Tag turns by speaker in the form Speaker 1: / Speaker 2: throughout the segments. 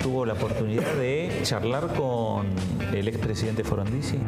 Speaker 1: tuvo la oportunidad de charlar con el expresidente Frondizi.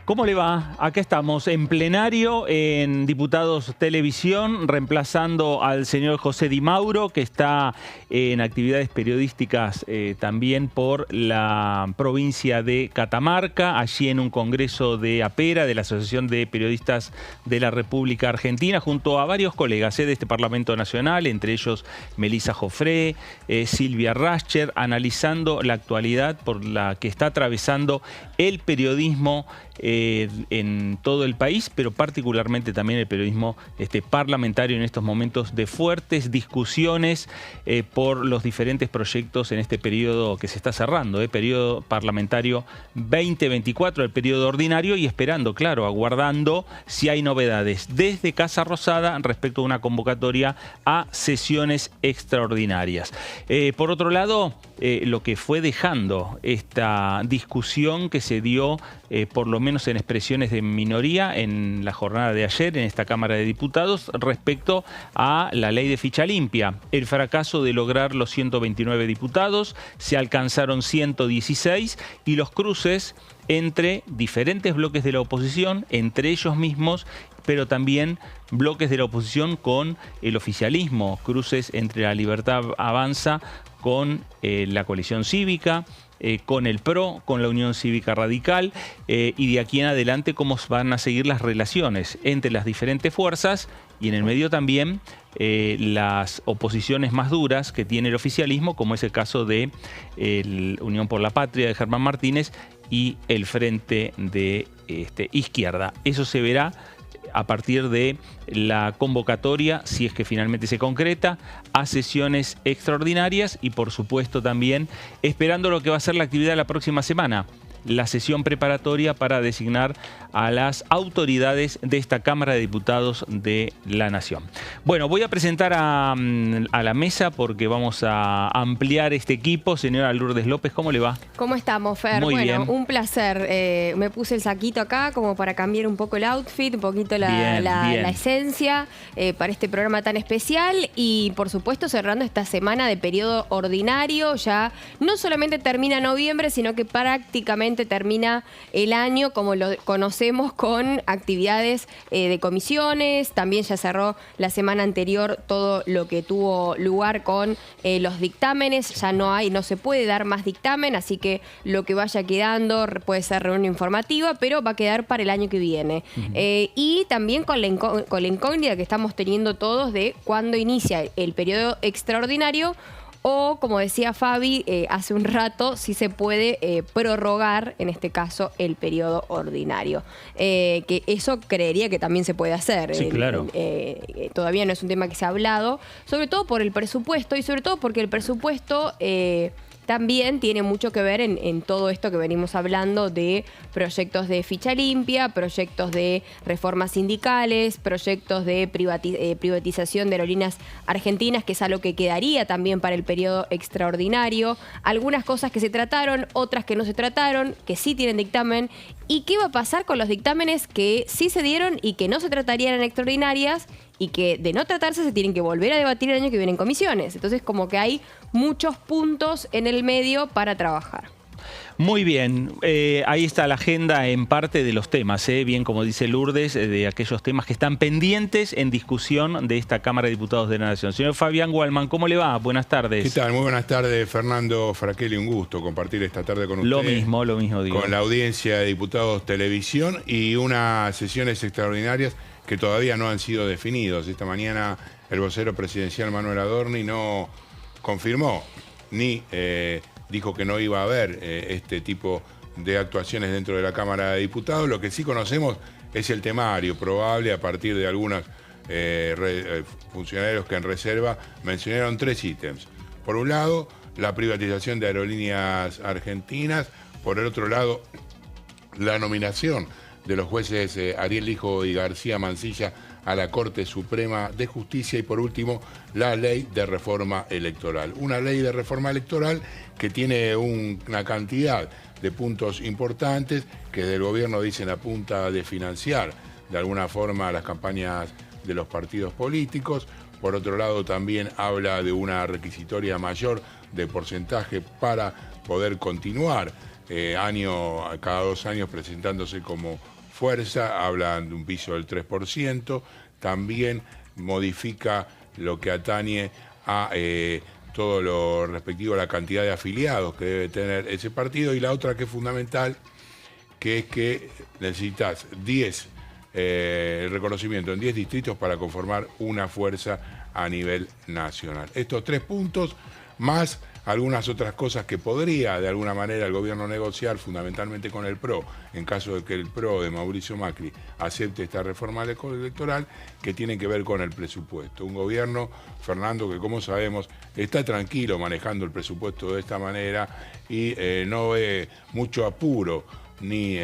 Speaker 1: ¿Cómo le va? Acá estamos en plenario en Diputados Televisión, reemplazando al señor José Di Mauro, que está en actividades periodísticas también por la provincia de Catamarca, allí en un congreso de APERA, de la Asociación de Periodistas de la República Argentina, junto a varios colegas de este Parlamento Nacional, entre ellos Melissa Jofré, Silvia Rascher, analizando la actualidad por la que está atravesando el periodismo en todo el país, pero particularmente también el periodismo parlamentario en estos momentos de fuertes discusiones por los diferentes proyectos en este periodo que se está cerrando, periodo parlamentario 2024, el periodo ordinario, y esperando, claro, aguardando si hay novedades desde Casa Rosada respecto a una convocatoria a sesiones extraordinarias. Por otro lado, lo que fue dejando esta discusión que se dio por lo menos en expresiones de minoría en la jornada de ayer en esta Cámara de Diputados respecto a la ley de ficha limpia. El fracaso de lograr los 129 diputados, se alcanzaron 116 y los cruces entre diferentes bloques de la oposición, entre ellos mismos, pero también bloques de la oposición con el oficialismo, cruces entre La Libertad Avanza con la coalición cívica, con el PRO, con la Unión Cívica Radical, y de aquí en adelante cómo van a seguir las relaciones entre las diferentes fuerzas y en el medio también las oposiciones más duras que tiene el oficialismo, como es el caso de Unión por la Patria de Germán Martínez y el Frente de Izquierda. Eso se verá a partir de la convocatoria, si es que finalmente se concreta, a sesiones extraordinarias y por supuesto también esperando lo que va a ser la actividad la próxima semana, la sesión preparatoria para designar a las autoridades de esta Cámara de Diputados de la Nación. Bueno, voy a presentar a la mesa porque vamos a ampliar este equipo. Señora Lourdes López, ¿cómo le va?
Speaker 2: ¿Cómo estamos, Fer?
Speaker 1: Muy bien.
Speaker 2: Un placer. Me puse el saquito acá como para cambiar un poco el outfit, un poquito la esencia para este programa tan especial y, por supuesto, cerrando esta semana de periodo ordinario. Ya no solamente termina noviembre, sino que prácticamente termina el año como lo conocemos, con actividades de comisiones. También ya cerró la semana anterior todo lo que tuvo lugar con los dictámenes. Ya no se puede dar más dictamen, así que lo que vaya quedando puede ser reunión informativa, pero va a quedar para el año que viene. Y también con la incógnita que estamos teniendo todos de cuándo inicia el periodo extraordinario, o, como decía Fabi hace un rato, si se puede prorrogar, en este caso, el periodo ordinario. Que eso creería que también se puede hacer.
Speaker 1: Sí, claro.
Speaker 2: Todavía no es un tema que se ha hablado, sobre todo por el presupuesto y sobre todo porque el presupuesto también tiene mucho que ver en todo esto que venimos hablando de proyectos de ficha limpia, proyectos de reformas sindicales, proyectos de privatización de aerolíneas argentinas, que es algo que quedaría también para el periodo extraordinario. Algunas cosas que se trataron, otras que no se trataron, que sí tienen dictamen. ¿Y qué va a pasar con los dictámenes que sí se dieron y que no se tratarían en extraordinarias y que, de no tratarse, se tienen que volver a debatir el año que viene en comisiones? Entonces, como que hay muchos puntos en el medio para trabajar.
Speaker 1: Muy bien, ahí está la agenda en parte de los temas, bien como dice Lourdes, de aquellos temas que están pendientes en discusión de esta Cámara de Diputados de la Nación. Señor Fabián Gualman, ¿cómo le va? Buenas tardes.
Speaker 3: ¿Qué tal? Muy buenas tardes, Fernando Fraquelli, un gusto compartir esta tarde con usted.
Speaker 1: Lo mismo digo.
Speaker 3: Con la audiencia de Diputados Televisión y unas sesiones extraordinarias que todavía no han sido definidos. Esta mañana el vocero presidencial Manuel Adorni no confirmó ni dijo que no iba a haber este tipo de actuaciones dentro de la Cámara de Diputados. Lo que sí conocemos es el temario probable a partir de algunos funcionarios que en reserva mencionaron 3 ítems. Por un lado, la privatización de Aerolíneas Argentinas. Por el otro lado, la nominación de los jueces Ariel Lijo y García Mansilla a la Corte Suprema de Justicia y por último la ley de reforma electoral. Una ley de reforma electoral que tiene una cantidad de puntos importantes que del gobierno dicen apunta de financiar de alguna forma las campañas de los partidos políticos. Por otro lado también habla de una requisitoria mayor de porcentaje para poder continuar cada 2 años presentándose como fuerza, hablan de un piso del 3%, también modifica lo que atañe a todo lo respectivo a la cantidad de afiliados que debe tener ese partido, y la otra que es fundamental, que es que necesitas el reconocimiento en 10 distritos para conformar una fuerza a nivel nacional. Estos 3 puntos, más algunas otras cosas que podría de alguna manera el gobierno negociar, fundamentalmente con el PRO, en caso de que el PRO de Mauricio Macri acepte esta reforma electoral, que tienen que ver con el presupuesto. Un gobierno, Fernando, que como sabemos está tranquilo manejando el presupuesto de esta manera y no ve mucho apuro ni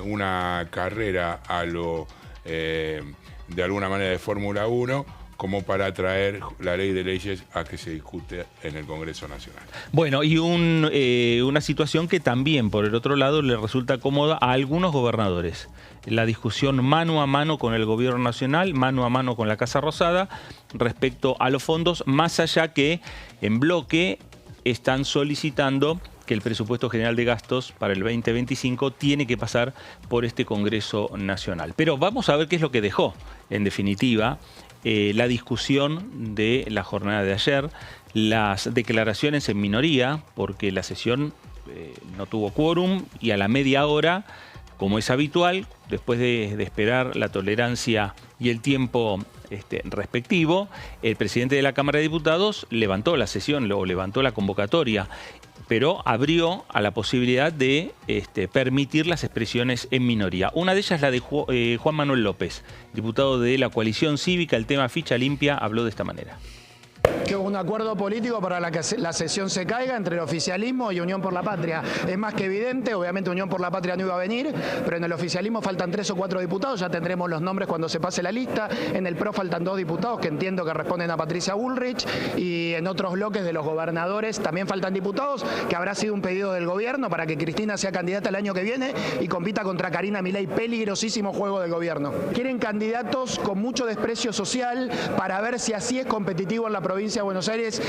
Speaker 3: una carrera a lo de alguna manera de Fórmula 1 como para traer la ley de leyes a que se discute en el Congreso Nacional.
Speaker 1: Bueno, y una situación que también, por el otro lado, le resulta cómoda a algunos gobernadores. La discusión mano a mano con el Gobierno Nacional, mano a mano con la Casa Rosada, respecto a los fondos, más allá que en bloque están solicitando que el presupuesto general de gastos para el 2025 tiene que pasar por este Congreso Nacional. Pero vamos a ver qué es lo que dejó, en definitiva, la discusión de la jornada de ayer, las declaraciones en minoría, porque la sesión no tuvo quórum y a la media hora, como es habitual, después de esperar la tolerancia y el tiempo respectivo, el presidente de la Cámara de Diputados levantó la sesión, o levantó la convocatoria, pero abrió a la posibilidad de permitir las expresiones en minoría. Una de ellas es la de Juan Manuel López, diputado de la coalición cívica. El tema ficha limpia habló de esta manera.
Speaker 4: Que hubo un acuerdo político para que la sesión se caiga entre el oficialismo y Unión por la Patria. Es más que evidente, obviamente Unión por la Patria no iba a venir, pero en el oficialismo faltan 3 o 4 diputados, ya tendremos los nombres cuando se pase la lista. En el PRO faltan 2 diputados que entiendo que responden a Patricia Bullrich, y en otros bloques de los gobernadores también faltan diputados, que habrá sido un pedido del gobierno para que Cristina sea candidata el año que viene y compita contra Karina Milei. Peligrosísimo juego del gobierno. Quieren candidatos con mucho desprecio social para ver si así es competitivo en la provincia de Buenos Aires.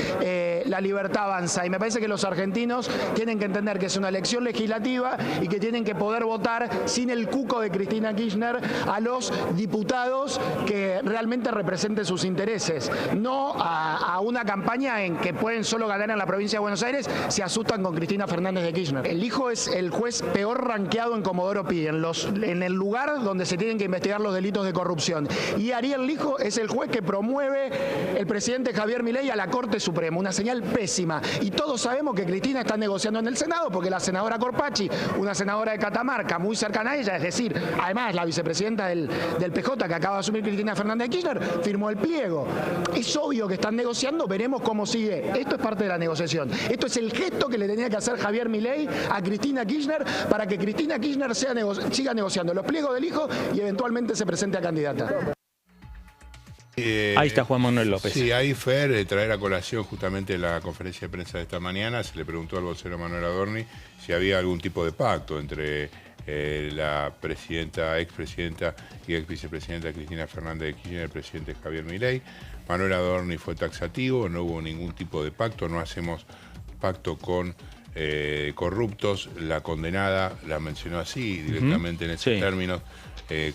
Speaker 4: La libertad avanza, y me parece que los argentinos tienen que entender que es una elección legislativa y que tienen que poder votar sin el cuco de Cristina Kirchner a los diputados que realmente representen sus intereses, no a una campaña en que pueden solo ganar en la provincia de Buenos Aires si asustan con Cristina Fernández de Kirchner. El hijo es el juez peor rankeado en Comodoro Pi, en el lugar donde se tienen que investigar los delitos de corrupción, y Ariel Lijo es el juez que promueve el presidente Javier Milei a la Corte Suprema, una señal pésima. Y todos sabemos que Cristina está negociando en el Senado porque la senadora Corpachi, una senadora de Catamarca muy cercana a ella, es decir, además la vicepresidenta del PJ que acaba de asumir Cristina Fernández de Kirchner, firmó el pliego. Es obvio que están negociando, veremos cómo sigue. Esto es parte de la negociación. Esto es el gesto que le tenía que hacer Javier Milei a Cristina Kirchner para que Cristina Kirchner siga negociando los pliegos del hijo y eventualmente se presente a candidata.
Speaker 1: Ahí está Juan Manuel López.
Speaker 3: Sí, ahí Fer, traer a colación justamente la conferencia de prensa de esta mañana, se le preguntó al vocero Manuel Adorni si había algún tipo de pacto entre la expresidenta y exvicepresidenta Cristina Fernández de Kirchner y el presidente Javier Milei. Manuel Adorni fue taxativo, no hubo ningún tipo de pacto, no hacemos pacto con corruptos. La condenada la mencionó así, directamente en esos términos.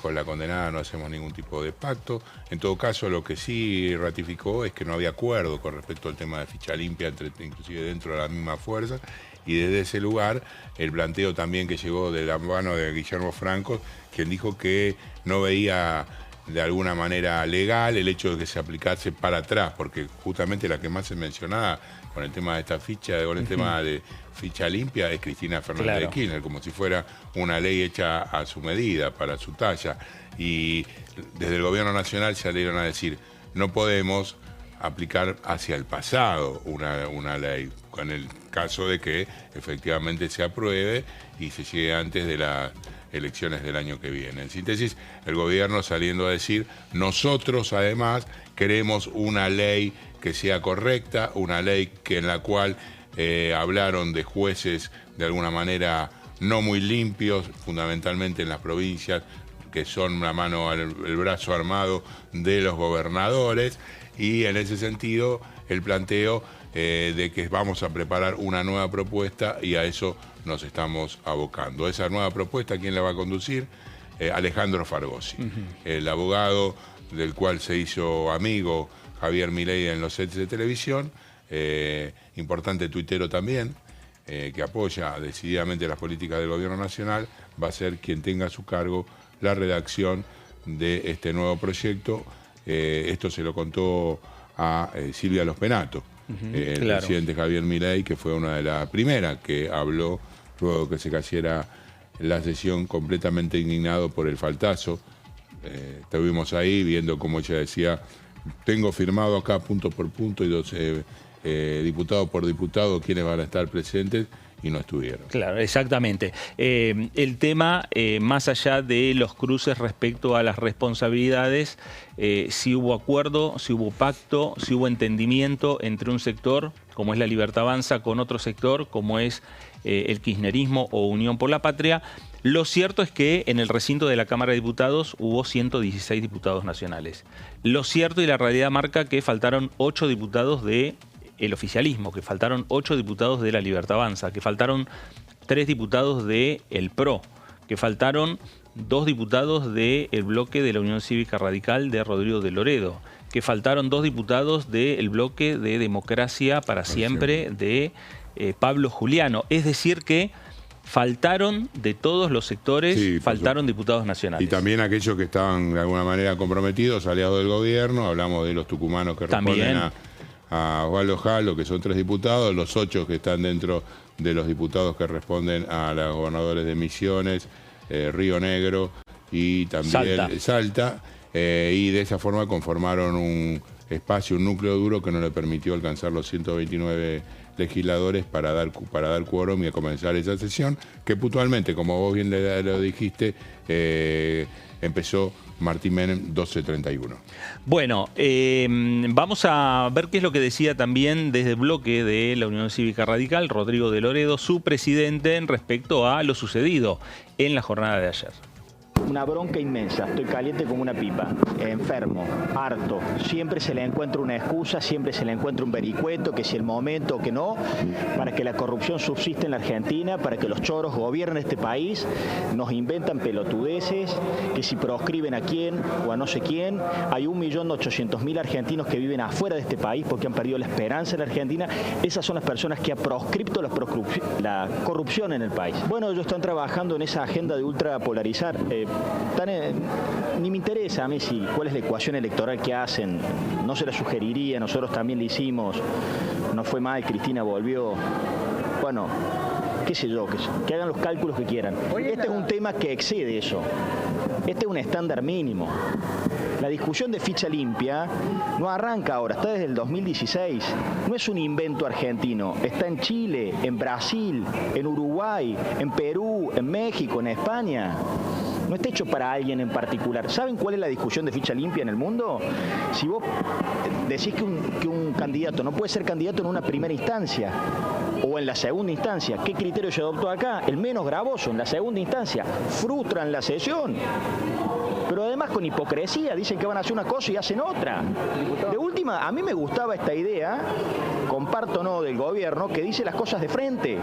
Speaker 3: Con la condenada no hacemos ningún tipo de pacto. En todo caso, lo que sí ratificó es que no había acuerdo con respecto al tema de ficha limpia, inclusive dentro de la misma fuerza. Y desde ese lugar, el planteo también que llegó de la mano de Guillermo Franco, quien dijo que no veía de alguna manera legal el hecho de que se aplicase para atrás, porque justamente la que más se mencionaba con el tema de esta ficha, con el tema de ficha limpia, es Cristina Fernández de Kirchner, como si fuera una ley hecha a su medida, para su talla. Y desde el gobierno nacional salieron a decir, no podemos aplicar hacia el pasado una ley, en el caso de que efectivamente se apruebe y se llegue antes de las elecciones del año que viene. En síntesis, el gobierno saliendo a decir, nosotros además queremos una ley que sea correcta, una ley en la cual hablaron de jueces de alguna manera no muy limpios, fundamentalmente en las provincias, que son la mano, el brazo armado de los gobernadores, y en ese sentido el planteo de que vamos a preparar una nueva propuesta y a eso nos estamos abocando. Esa nueva propuesta, ¿quién la va a conducir? Alejandro Fargosi, el abogado del cual se hizo amigo Javier Milei en los sets de televisión, importante tuitero también, que apoya decididamente las políticas del gobierno nacional, va a ser quien tenga a su cargo la redacción de este nuevo proyecto. Esto se lo contó a Silvia Los Penato, el presidente Javier Milei, que fue una de las primeras que habló luego que se cayera la sesión, completamente indignado por el faltazo. Estuvimos ahí viendo cómo ella decía, tengo firmado acá punto por punto y diputado por diputado quienes van a estar presentes, y no estuvieron.
Speaker 1: Claro, exactamente. El tema, más allá de los cruces respecto a las responsabilidades, si hubo acuerdo, si hubo pacto, si hubo entendimiento entre un sector, como es la Libertad Avanza, con otro sector, como es el kirchnerismo o Unión por la Patria. Lo cierto es que en el recinto de la Cámara de Diputados hubo 116 diputados nacionales. Lo cierto y la realidad marca que faltaron 8 diputados del oficialismo, que faltaron 8 diputados de la Libertad Avanza, que faltaron 3 diputados del PRO, que faltaron 2 diputados del bloque de la Unión Cívica Radical de Rodrigo de Loredo, que faltaron 2 diputados del bloque de Democracia para Siempre de Pablo Juliano. Es decir que faltaron de todos los sectores, faltaron diputados nacionales.
Speaker 3: Y también aquellos que estaban de alguna manera comprometidos, aliados del gobierno. Hablamos de los tucumanos que responden a Osvaldo Jalo, que son 3 diputados, los 8 que están dentro de los diputados que responden a los gobernadores de Misiones, Río Negro y también Salta. Y de esa forma conformaron un espacio, un núcleo duro que no le permitió alcanzar los 129 legisladores para dar quórum y a comenzar esa sesión, que puntualmente, como vos bien lo dijiste, empezó Martín Menem 12:31.
Speaker 1: Bueno, vamos a ver qué es lo que decía también desde el bloque de la Unión Cívica Radical, Rodrigo de Loredo, su presidente, respecto a lo sucedido en la jornada de ayer.
Speaker 5: Una bronca inmensa, estoy caliente como una pipa, enfermo, harto, siempre se le encuentra una excusa, siempre se le encuentra un vericueto, que si el momento o que no, para que la corrupción subsista en la Argentina, para que los choros gobiernen este país, nos inventan pelotudeces, que si proscriben a quién o a no sé quién, hay 1.800.000 argentinos que viven afuera de este país porque han perdido la esperanza en la Argentina, esas son las personas que han proscripto la corrupción en el país. Bueno, ellos están trabajando en esa agenda de ultrapolarizar. Ni me interesa a mí cuál es la ecuación electoral que hacen, no se la sugeriría, nosotros también la hicimos, no fue mal, Cristina volvió, bueno, qué sé yo, que hagan los cálculos que quieran. Este es un tema que excede eso, este es un estándar mínimo. La discusión de ficha limpia no arranca ahora, está desde el 2016, no es un invento argentino, está en Chile, en Brasil, en Uruguay, en Perú, en México, en España. No está hecho para alguien en particular. ¿Saben cuál es la discusión de ficha limpia en el mundo? Si vos decís que un candidato no puede ser candidato en una primera instancia, o en la segunda instancia. ¿Qué criterio se adoptó acá? El menos gravoso, en la segunda instancia. Frustran la sesión. Pero además con hipocresía, dicen que van a hacer una cosa y hacen otra. De última, a mí me gustaba esta idea, comparto no del gobierno, que dice las cosas de frente.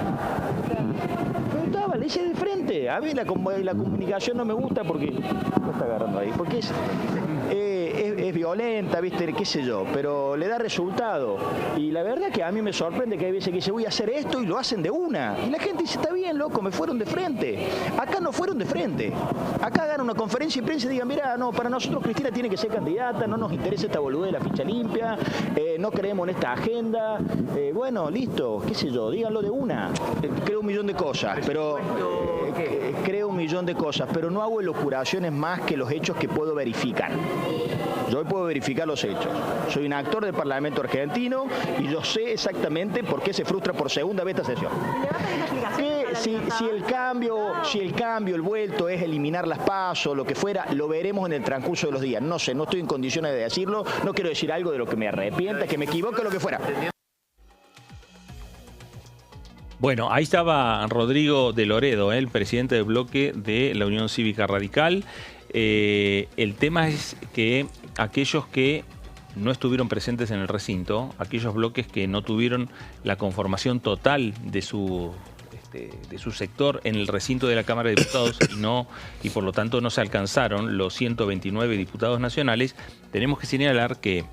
Speaker 5: Me gustaba, le dice de frente. A mí la comunicación no me gusta porque... ¿Qué está agarrando ahí? Porque es violenta, ¿viste? Qué sé yo, pero le da resultado. Y la verdad que a mí me sorprende que hay veces que dice voy a hacer esto y lo hacen de una. Y la gente dice, está bien, loco, me fueron de frente. Acá no fueron de frente. Acá hagan una conferencia de prensa y digan, mira, no, para nosotros Cristina tiene que ser candidata, no nos interesa esta boludez de la ficha limpia, no creemos en esta agenda. Bueno, listo, qué sé yo, díganlo de una. Creo un millón de cosas, pero... creo un millón de cosas, pero no hago elocuraciones más que los hechos que puedo verificar. Yo hoy puedo verificar los hechos. Soy un actor del Parlamento argentino y yo sé exactamente por qué se frustra por segunda vez esta sesión. Si el cambio, el vuelto es eliminar las PASO, lo que fuera, lo veremos en el transcurso de los días. No sé, no estoy en condiciones de decirlo, no quiero decir algo de lo que me arrepienta, que me equivoque, lo que fuera.
Speaker 1: Bueno, ahí estaba Rodrigo de Loredo, el presidente del bloque de la Unión Cívica Radical. El tema es que aquellos que no estuvieron presentes en el recinto, aquellos bloques que no tuvieron la conformación total de su sector en el recinto de la Cámara de Diputados y por lo tanto no se alcanzaron los 129 diputados nacionales, tenemos que señalar que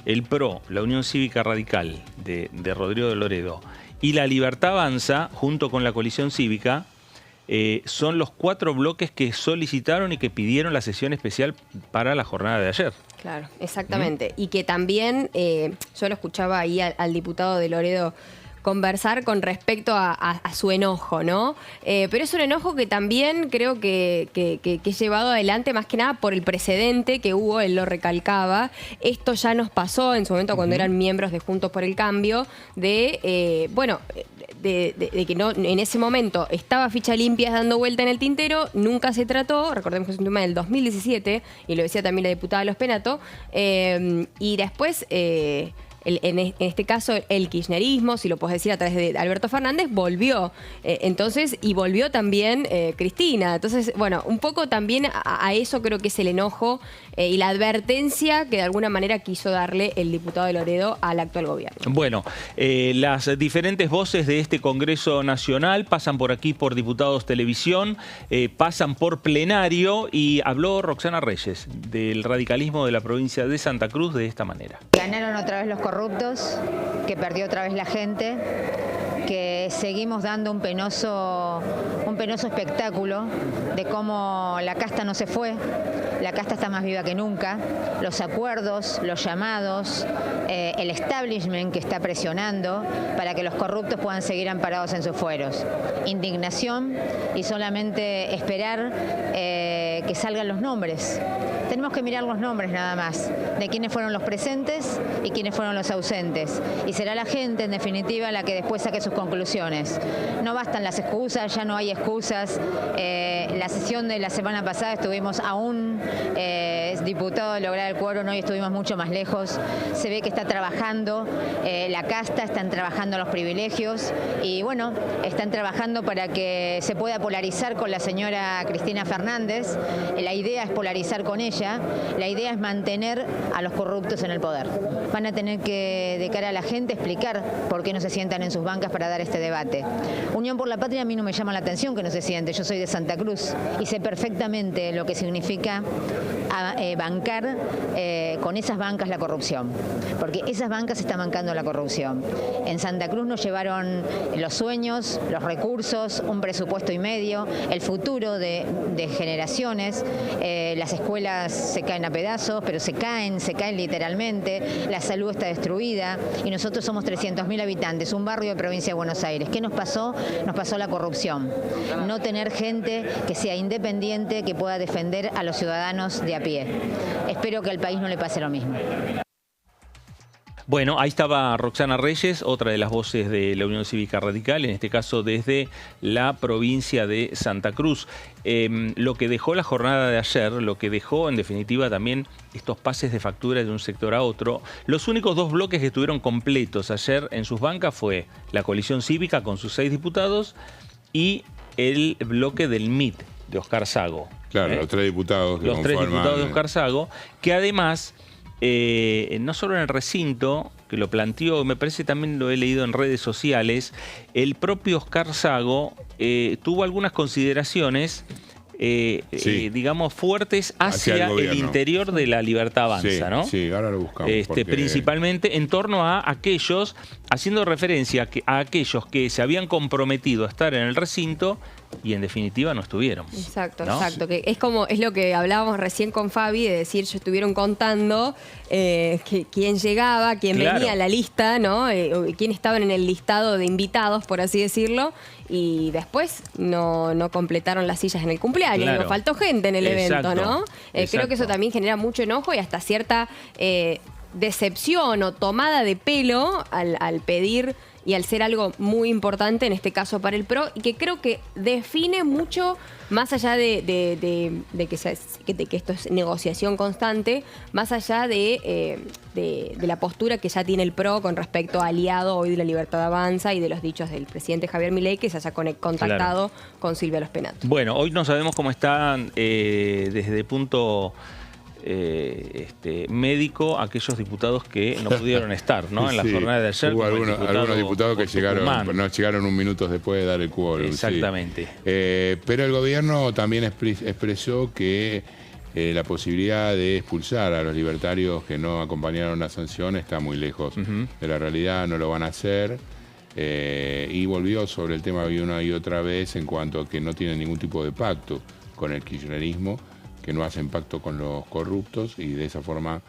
Speaker 1: el PRO, la Unión Cívica Radical de Rodrigo de Loredo y la Libertad Avanza, junto con la coalición cívica, son los 4 bloques que solicitaron y que pidieron la sesión especial para la jornada de ayer.
Speaker 2: Claro, exactamente. Y que también, yo lo escuchaba ahí al diputado de Loredo conversar con respecto a su enojo, ¿no? Pero es un enojo que también creo que es llevado adelante más que nada por el precedente que hubo, él lo recalcaba. Esto ya nos pasó en su momento cuando eran miembros de Juntos por el Cambio, de que no, en ese momento estaba ficha limpia dando vuelta en el tintero, nunca se trató, recordemos que es un tema del 2017, y lo decía también la diputada Los Penato, y después... en este caso el kirchnerismo, si lo puedes decir a través de Alberto Fernández, volvió. Y volvió también Cristina. Entonces, bueno, un poco también a eso creo que es el enojo y la advertencia que de alguna manera quiso darle el diputado de Loredo al actual gobierno.
Speaker 1: Bueno, las diferentes voces de este Congreso Nacional pasan por aquí por Diputados Televisión, pasan por plenario y habló Roxana Reyes del radicalismo de la provincia de Santa Cruz de esta manera.
Speaker 6: Ganaron otra vez los corruptos, que perdió otra vez la gente, que seguimos dando un penoso espectáculo de cómo la casta no se fue, la casta está más viva que nunca, los acuerdos, los llamados, el establishment que está presionando para que los corruptos puedan seguir amparados en sus fueros. Indignación y solamente esperar que salgan los nombres. Tenemos que mirar los nombres nada más, de quiénes fueron los presentes y quiénes fueron los ausentes. Y será la gente, en definitiva, la que después saque sus conclusiones. No bastan las excusas, ya no hay excusas. La sesión de la semana pasada estuvimos a un diputado de lograr el quórum, hoy estuvimos mucho más lejos. Se ve que está trabajando la casta, están trabajando los privilegios y bueno, están trabajando para que se pueda polarizar con la señora Cristina Fernández. La idea es polarizar con ella. La idea es mantener a los corruptos en el poder. Van a tener que, de cara a la gente, explicar por qué no se sientan en sus bancas para dar este debate. Unión por la Patria a mí no me llama la atención que no se siente. Yo soy de Santa Cruz y sé perfectamente lo que significa bancar con esas bancas la corrupción. Porque esas bancas están bancando la corrupción. En Santa Cruz nos llevaron los sueños, los recursos, un presupuesto y medio, el futuro de generaciones, las escuelas se caen a pedazos, pero se caen literalmente, la salud está destruida y nosotros somos 300.000 habitantes, un barrio de provincia de Buenos Aires. ¿Qué nos pasó? Nos pasó la corrupción. No tener gente que sea independiente, que pueda defender a los ciudadanos de a pie. Espero que al país no le pase lo mismo.
Speaker 1: Bueno, ahí estaba Roxana Reyes, otra de las voces de la Unión Cívica Radical, en este caso desde la provincia de Santa Cruz. Lo que dejó la jornada de ayer, lo que dejó en definitiva también estos pases de factura de un sector a otro. Los únicos dos bloques que estuvieron completos ayer en sus bancas fue la coalición cívica con sus 6 diputados y el bloque del MIT de Oscar Sago.
Speaker 3: Claro, los 3 diputados que
Speaker 1: los 3
Speaker 3: conforman...
Speaker 1: diputados de Oscar Sago, que además... no solo en el recinto, que lo planteó, me parece también lo he leído en redes sociales, el propio Oscar Sago tuvo algunas consideraciones, digamos, fuertes hacia el interior de la Libertad Avanza, ¿no?
Speaker 3: Sí, ahora lo buscamos.
Speaker 1: Principalmente en torno a aquellos, haciendo referencia a aquellos que se habían comprometido a estar en el recinto y en definitiva no estuvieron.
Speaker 2: Exacto,
Speaker 1: ¿no?
Speaker 2: exacto. Que es lo que hablábamos recién con Fabi, de decir, ellos estuvieron contando quién llegaba, quién venía a la lista, ¿no? Quién estaban en el listado de invitados, por así decirlo, y después no completaron las sillas en el cumpleaños.
Speaker 1: Claro.
Speaker 2: Digo, faltó gente en el evento, ¿no? Creo que eso también genera mucho enojo y hasta cierta decepción o tomada de pelo al pedir y al ser algo muy importante, en este caso para el PRO, y que creo que define mucho, más allá de que esto es negociación constante, más allá de la postura que ya tiene el PRO con respecto a aliado hoy de la Libertad Avanza y de los dichos del presidente Javier Milei, que se haya contactado con Silvia Los Penato.
Speaker 1: Bueno, hoy no sabemos cómo están desde el punto... médico aquellos diputados que no pudieron estar, ¿no? En la jornada de ayer.
Speaker 3: Hubo algunos diputados que llegaron un minuto después de dar el quórum.
Speaker 1: Exactamente.
Speaker 3: Sí. Pero el gobierno también expresó que la posibilidad de expulsar a los libertarios que no acompañaron la sanción está muy lejos de la realidad, no lo van a hacer. Y volvió sobre el tema una y otra vez en cuanto a que no tienen ningún tipo de pacto con el kirchnerismo, que no hacen pacto con los corruptos, y de esa forma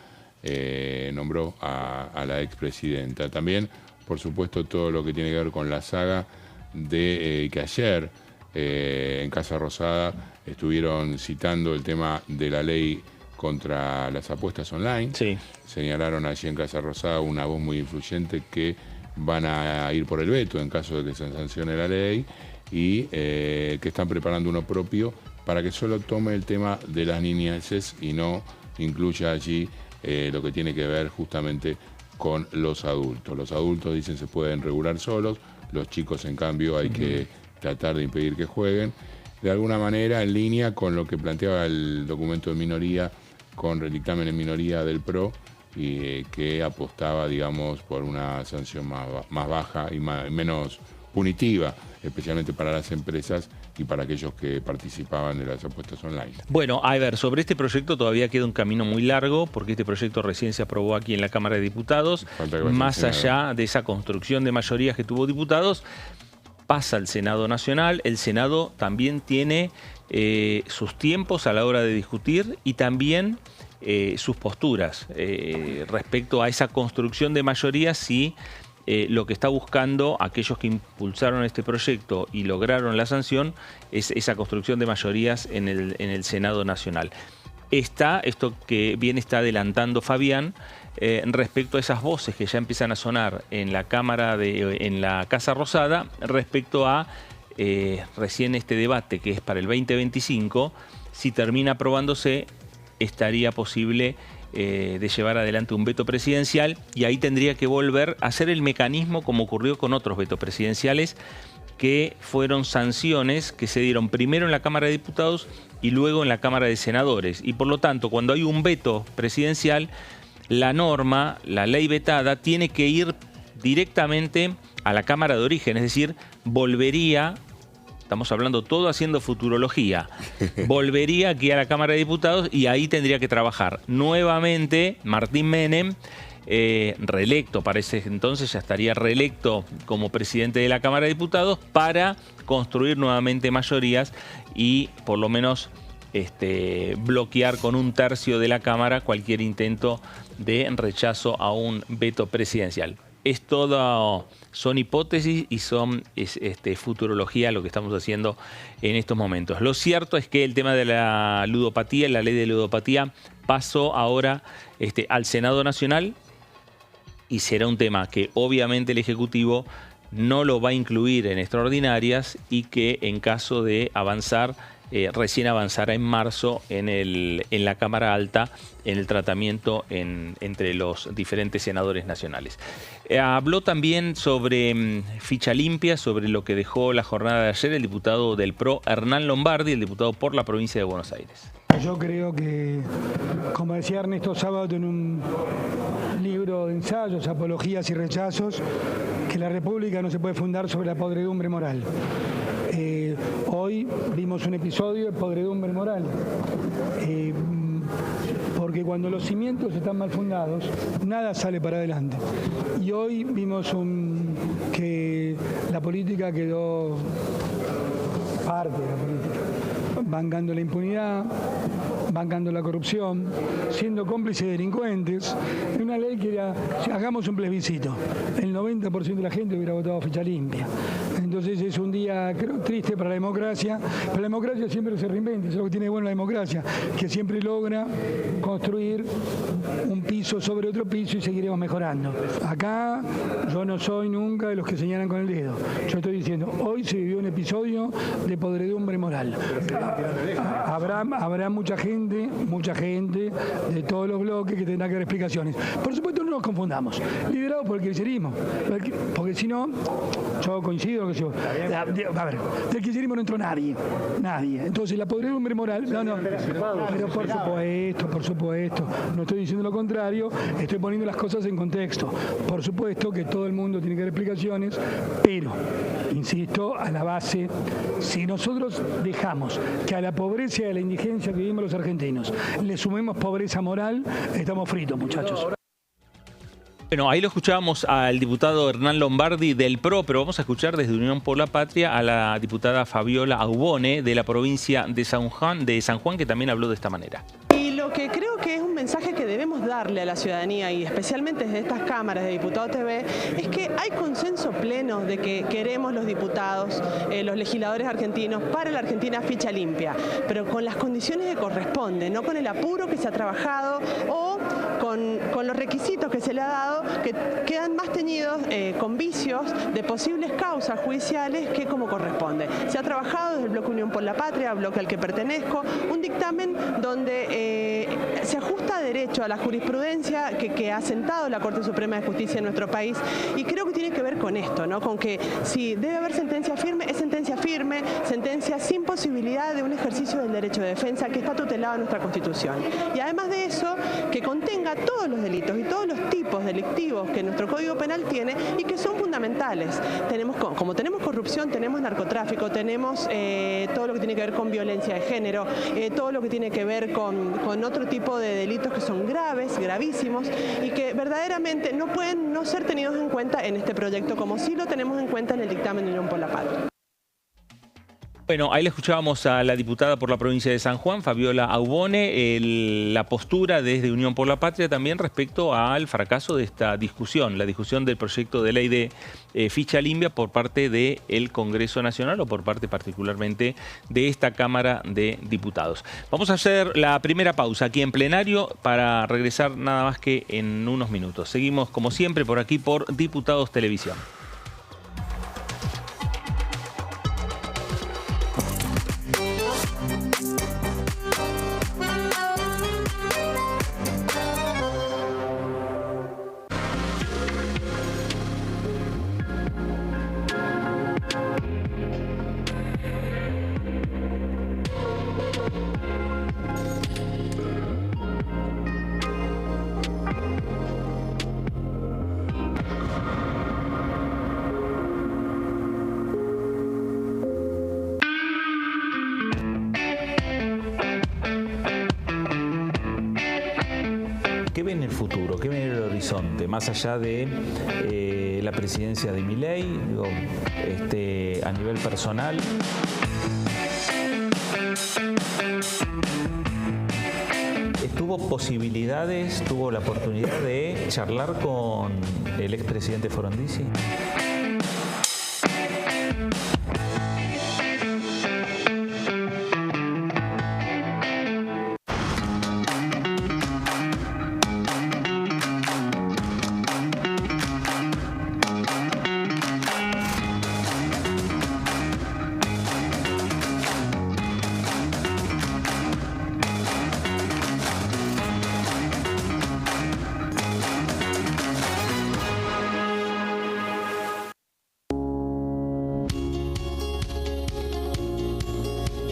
Speaker 3: nombró a la expresidenta. También, por supuesto, todo lo que tiene que ver con la saga de que ayer en Casa Rosada estuvieron citando el tema de la ley contra las apuestas online.
Speaker 1: Sí.
Speaker 3: Señalaron allí en Casa Rosada una voz muy influyente que van a ir por el veto en caso de que se sancione la ley, y que están preparando uno propio para que solo tome el tema de las niñeces y no incluya allí lo que tiene que ver justamente con los adultos. Los adultos, dicen, se pueden regular solos, los chicos, en cambio, hay que tratar de impedir que jueguen. De alguna manera, en línea con lo que planteaba el documento de minoría, con el dictamen en minoría del PRO, y que apostaba, digamos, por una sanción más baja y menos punitiva, especialmente para las empresas y para aquellos que participaban de las apuestas online.
Speaker 1: Bueno, a ver, sobre este proyecto todavía queda un camino muy largo, porque este proyecto recién se aprobó aquí en la Cámara de Diputados. Más allá de esa construcción de mayorías que tuvo diputados, pasa al Senado Nacional. El Senado también tiene sus tiempos a la hora de discutir y también sus posturas respecto a esa construcción de mayorías, si lo que está buscando aquellos que impulsaron este proyecto y lograron la sanción es esa construcción de mayorías en el Senado Nacional. Esto que bien está adelantando Fabián respecto a esas voces que ya empiezan a sonar en la en la Casa Rosada respecto a recién este debate que es para el 2025, si termina aprobándose, estaría posible de llevar adelante un veto presidencial, y ahí tendría que volver a hacer el mecanismo como ocurrió con otros vetos presidenciales, que fueron sanciones que se dieron primero en la Cámara de Diputados y luego en la Cámara de Senadores. Y por lo tanto, cuando hay un veto presidencial, la norma, la ley vetada, tiene que ir directamente a la Cámara de origen, es decir, volvería... Estamos hablando todo haciendo futurología. Volvería aquí a la Cámara de Diputados y ahí tendría que trabajar nuevamente Martín Menem, reelecto, parece entonces ya estaría reelecto como presidente de la Cámara de Diputados, para construir nuevamente mayorías y por lo menos bloquear con 1/3 de la Cámara cualquier intento de rechazo a un veto presidencial. Es todo, son hipótesis y son futurología lo que estamos haciendo en estos momentos. Lo cierto es que el tema de la ludopatía, la ley de ludopatía, pasó ahora al Senado Nacional. y será un tema que obviamente el Ejecutivo no lo va a incluir en extraordinarias y que en caso de avanzar, recién avanzará en marzo en la Cámara Alta en el tratamiento entre los diferentes senadores nacionales. Habló también sobre ficha limpia, sobre lo que dejó la jornada de ayer el diputado del PRO, Hernán Lombardi, el diputado por la provincia de Buenos Aires.
Speaker 7: Yo creo que, como decía Ernesto Sábato en un libro de ensayos, Apologías y Rechazos, que la República no se puede fundar sobre la podredumbre moral. Hoy vimos un episodio de podredumbre moral, porque cuando los cimientos están mal fundados, nada sale para adelante. Y hoy vimos que la política quedó parte de la política, bancando la impunidad, bancando la corrupción, siendo cómplices de delincuentes. En una ley que era, si hagamos un plebiscito, el 90% de la gente hubiera votado ficha limpia. Entonces es un día, creo, triste para la democracia, pero la democracia siempre se reinventa, eso es lo que tiene bueno la democracia, que siempre logra construir un piso sobre otro piso y seguiremos mejorando. Acá yo no soy nunca de los que señalan con el dedo. Yo estoy diciendo, hoy se vivió un episodio de podredumbre moral. Habrá mucha gente de todos los bloques que tendrá que dar explicaciones. Por supuesto, no nos confundamos. Liderados por el kirchnerismo. Porque si no, yo coincido con eso. A ver, del kirchnerismo no entró nadie. Entonces, la podredumbre moral... No. Pero por supuesto. No estoy diciendo lo contrario. Estoy poniendo las cosas en contexto. Por supuesto que todo el mundo tiene que dar explicaciones, pero, insisto, a la base, si nosotros dejamos que a la pobreza y a la indigencia que vivimos los argentinos le sumemos pobreza moral, estamos fritos, muchachos.
Speaker 1: Bueno, ahí lo escuchábamos al diputado Hernán Lombardi del PRO, pero vamos a escuchar desde Unión por la Patria a la diputada Fabiola Aubone de la provincia de San Juan, que también habló de esta manera.
Speaker 8: Y lo que creo que es un mensaje que debemos darle a la ciudadanía, y especialmente desde estas cámaras de Diputado TV, es que hay consenso pleno de que queremos los diputados, los legisladores argentinos, para la Argentina ficha limpia, pero con las condiciones que corresponden, no con el apuro que se ha trabajado o con los requisitos que se le ha dado, que quedan más teñidos con vicios de posibles causas judiciales que como corresponde. Se ha trabajado desde el Bloque Unión por la Patria, bloque al que pertenezco, un dictamen donde se ajusta a derecho a la jurisprudencia que ha sentado la Corte Suprema de Justicia en nuestro país, y creo que tiene que ver con esto, ¿no? Con que si debe haber sentencia firme, es sentencia firme, sentencia sin posibilidad de un ejercicio del derecho de defensa que está tutelado en nuestra Constitución. Y además de eso, que contenga todos los delitos y todos los tipos delictivos que nuestro Código Penal tiene y que son fundamentales. Como tenemos corrupción, tenemos narcotráfico, tenemos todo lo que tiene que ver con violencia de género, todo lo que tiene que ver con otro tipo de delitos que son graves, gravísimos, y que verdaderamente no pueden no ser tenidos en cuenta en este proyecto, como sí lo tenemos en cuenta en el dictamen de Unión por la Patria.
Speaker 1: Bueno, ahí le escuchábamos a la diputada por la provincia de San Juan, Fabiola Aubone, la postura desde Unión por la Patria también respecto al fracaso de esta discusión, la discusión del proyecto de ley de ficha limpia por parte del Congreso Nacional o por parte particularmente de esta Cámara de Diputados. Vamos a hacer la primera pausa aquí en plenario para regresar nada más que en unos minutos. Seguimos como siempre por aquí por Diputados Televisión. ¿Qué ve en el futuro? ¿Qué ve en el horizonte? Más allá de la presidencia de Milei, digo, a nivel personal. ¿Tuvo posibilidades, tuvo la oportunidad de charlar con el expresidente Frondizi?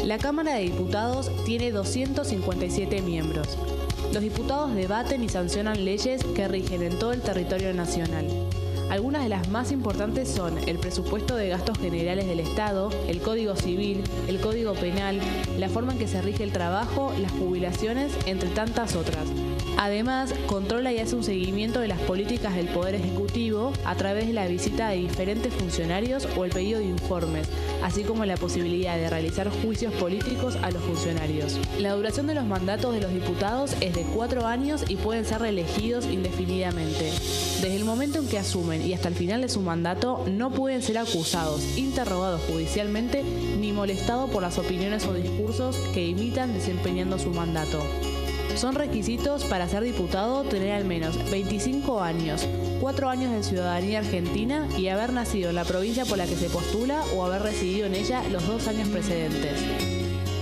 Speaker 9: La Cámara de Diputados tiene 257 miembros. Los diputados debaten y sancionan leyes que rigen en todo el territorio nacional. Algunas de las más importantes son el presupuesto de gastos generales del Estado, el Código Civil, el Código Penal, la forma en que se rige el trabajo, las jubilaciones, entre tantas otras. Además, controla y hace un seguimiento de las políticas del Poder Ejecutivo a través de la visita de diferentes funcionarios o el pedido de informes, así como la posibilidad de realizar juicios políticos a los funcionarios. La duración de los mandatos de los diputados es de 4 años y pueden ser reelegidos indefinidamente. Desde el momento en que asumen y hasta el final de su mandato, no pueden ser acusados, interrogados judicialmente ni molestados por las opiniones o discursos que imitan desempeñando su mandato. Son requisitos para ser diputado tener al menos 25 años, 4 años de ciudadanía argentina y haber nacido en la provincia por la que se postula o haber residido en ella los 2 años precedentes.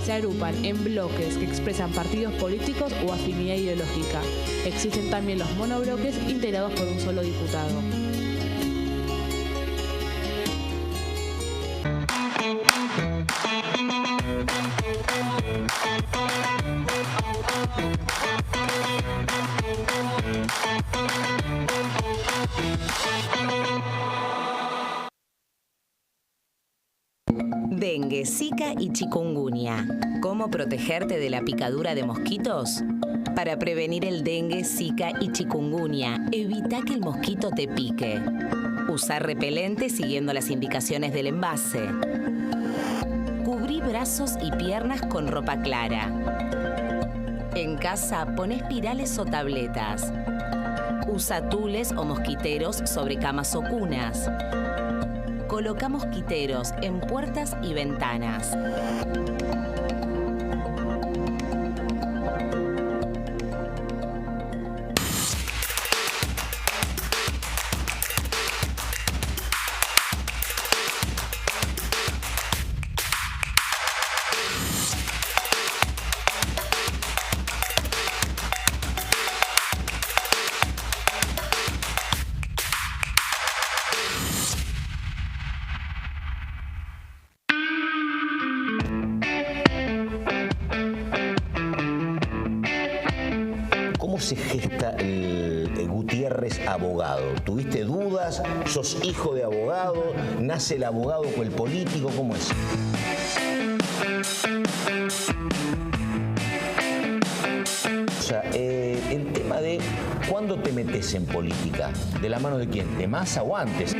Speaker 9: Se agrupan en bloques que expresan partidos políticos o afinidad ideológica. Existen también los monobloques integrados por un solo diputado.
Speaker 10: Dengue, Zika y chikungunya. ¿Cómo protegerte de la picadura de mosquitos? Para prevenir el dengue, Zika y chikungunya, evita que el mosquito te pique. Usar repelente siguiendo las indicaciones del envase. Cubrí brazos y piernas con ropa clara. En casa, pon espirales o tabletas. Usa tules o mosquiteros sobre camas o cunas. Coloca mosquiteros en puertas y ventanas.
Speaker 11: ¿Cómo se gesta el Gutiérrez abogado? ¿Tuviste dudas? ¿Sos hijo de abogado? ¿Nace el abogado con el político? ¿Cómo es? O sea, el tema de ¿cuándo te metes en política? ¿De la mano de quién? ¿De Massa o antes?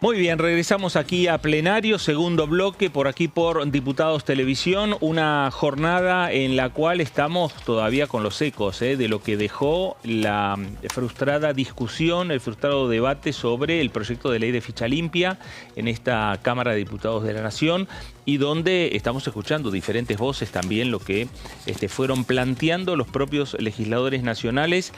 Speaker 1: Muy bien, regresamos aquí a plenario, segundo bloque, por aquí por Diputados Televisión, una jornada en la cual estamos todavía con los ecos de lo que dejó la frustrada discusión, el frustrado debate sobre el proyecto de ley de ficha limpia en esta Cámara de Diputados de la Nación y donde estamos escuchando diferentes voces también lo que fueron planteando los propios legisladores nacionales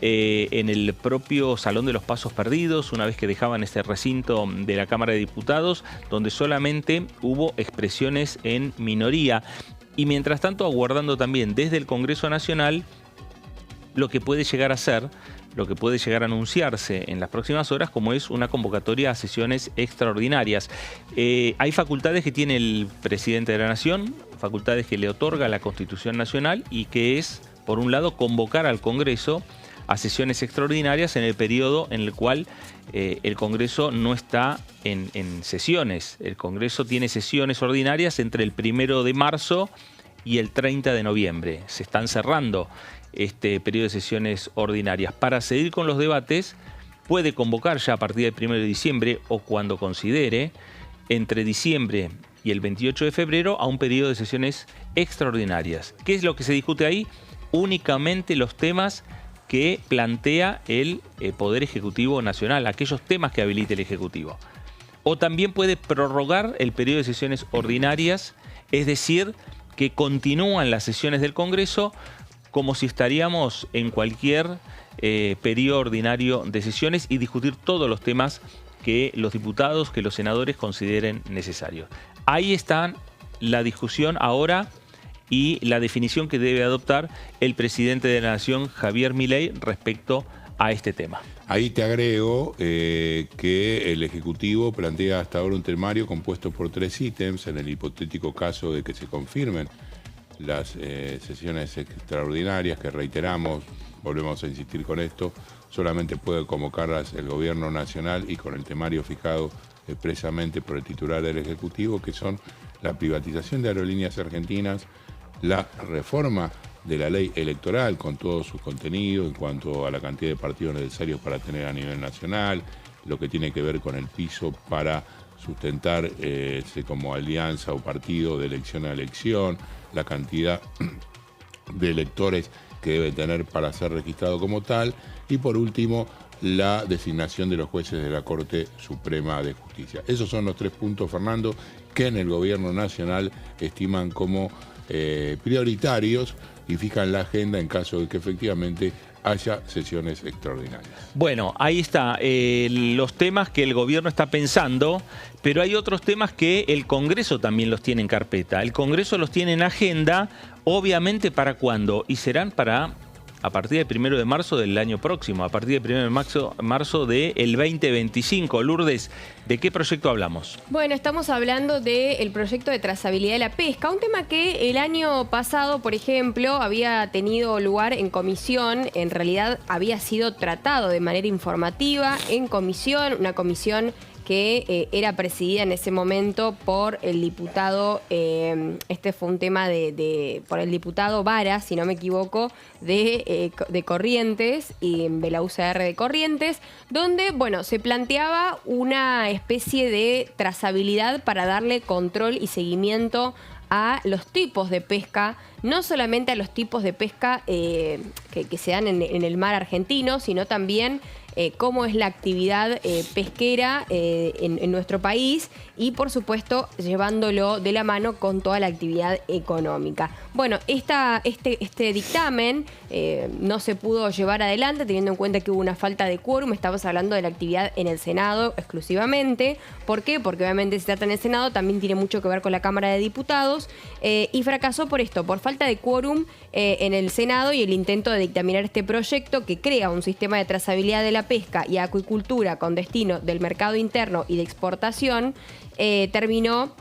Speaker 1: en el propio Salón de los Pasos Perdidos, una vez que dejaban este recinto de la Cámara de Diputados, donde solamente hubo expresiones en minoría. Y mientras tanto, aguardando también desde el Congreso Nacional lo que puede llegar a ser, lo que puede llegar a anunciarse en las próximas horas, como es una convocatoria a sesiones extraordinarias. Hay facultades que tiene el presidente de la Nación, facultades que le otorga la Constitución Nacional y que es, por un lado, convocar al Congreso a sesiones extraordinarias en el periodo en el cual el Congreso no está en sesiones. El Congreso tiene sesiones ordinarias entre el 1 de marzo y el 30 de noviembre. Se están cerrando este periodo de sesiones ordinarias. Para seguir con los debates, puede convocar ya a partir del 1 de diciembre o cuando considere, entre diciembre y el 28 de febrero, a un periodo de sesiones extraordinarias. ¿Qué es lo que se discute ahí? Únicamente los temas que plantea el Poder Ejecutivo Nacional, aquellos temas que habilite el Ejecutivo. O también puede prorrogar el periodo de sesiones ordinarias, es decir, que continúan las sesiones del Congreso como si estaríamos en cualquier periodo ordinario de sesiones y discutir todos los temas que los diputados, que los senadores consideren necesarios. Ahí está la discusión ahora y la definición que debe adoptar el presidente de la Nación, Javier Milei, respecto a este tema.
Speaker 3: Ahí te agrego que el Ejecutivo plantea hasta ahora un temario compuesto por 3 ítems en el hipotético caso de que se confirmen las sesiones extraordinarias, que reiteramos, volvemos a insistir con esto, solamente puede convocarlas el Gobierno Nacional y con el temario fijado expresamente por el titular del Ejecutivo, que son la privatización de Aerolíneas Argentinas, la reforma de la ley electoral con todo su contenido en cuanto a la cantidad de partidos necesarios para tener a nivel nacional, lo que tiene que ver con el piso para sustentarse como alianza o partido de elección a elección, la cantidad de electores que debe tener para ser registrado como tal, y por último la designación de los jueces de la Corte Suprema de Justicia. Esos son los 3 puntos, Fernando, que en el Gobierno Nacional estiman como prioritarios y fijan la agenda en caso de que efectivamente haya sesiones extraordinarias.
Speaker 1: Bueno, ahí está los temas que el gobierno está pensando, pero hay otros temas que el Congreso también los tiene en carpeta. El Congreso los tiene en agenda, obviamente, ¿para cuándo? Y serán para a partir del 1 de marzo del año próximo, a partir del 1 de marzo del 2025. Lourdes, ¿de qué proyecto hablamos?
Speaker 2: Bueno, estamos hablando del proyecto de trazabilidad de la pesca, un tema que el año pasado, por ejemplo, había tenido lugar en comisión, en realidad había sido tratado de manera informativa en comisión, una comisión que era presidida en ese momento por el diputado, este fue un tema por el diputado Vara, si no me equivoco, de Corrientes y de la UCR de Corrientes, donde, bueno, se planteaba una especie de trazabilidad para darle control y seguimiento a los tipos de pesca, no solamente a los tipos de pesca que se dan en el mar argentino, sino también cómo es la actividad pesquera en nuestro país y, por supuesto, llevándolo de la mano con toda la actividad económica. Bueno, este dictamen no se pudo llevar adelante teniendo en cuenta que hubo una falta de quórum. Estamos hablando de la actividad en el Senado exclusivamente. ¿Por qué? Porque obviamente se trata en el Senado, también tiene mucho que ver con la Cámara de Diputados y fracasó por esto, por falta de quórum en el Senado y el intento de dictaminar este proyecto que crea un sistema de trazabilidad de la pesca y acuicultura con destino del mercado interno y de exportación, terminó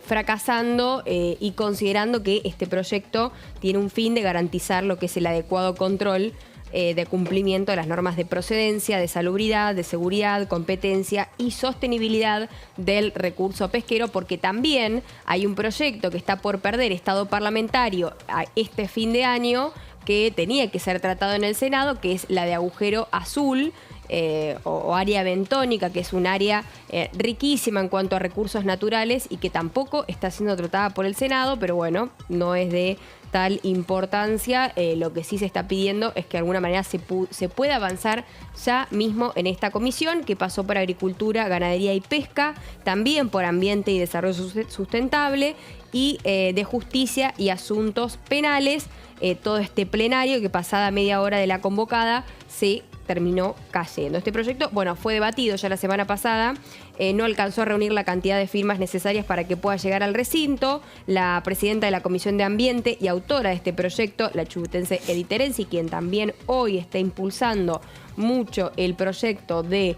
Speaker 2: fracasando y considerando que este proyecto tiene un fin de garantizar lo que es el adecuado control de cumplimiento de las normas de procedencia, de salubridad, de seguridad, competencia y sostenibilidad del recurso pesquero, porque también hay un proyecto que está por perder estado parlamentario a este fin de año que tenía que ser tratado en el Senado, que es la de agujero azul, o área bentónica, que es un área riquísima en cuanto a recursos naturales y que tampoco está siendo tratada por el Senado, pero bueno, no es de tal importancia. Lo que sí se está pidiendo es que de alguna manera se pueda avanzar ya mismo en esta comisión, que pasó por Agricultura, Ganadería y Pesca, también por Ambiente y Desarrollo Sustentable y de Justicia y Asuntos Penales. Todo este plenario que pasada media hora de la convocada se terminó cayendo. Este proyecto, bueno, fue debatido ya la semana pasada, no alcanzó a reunir la cantidad de firmas necesarias para que pueda llegar al recinto. La presidenta de la Comisión de Ambiente y autora de este proyecto, la chubutense Edith Terenzi, quien también hoy está impulsando mucho el proyecto de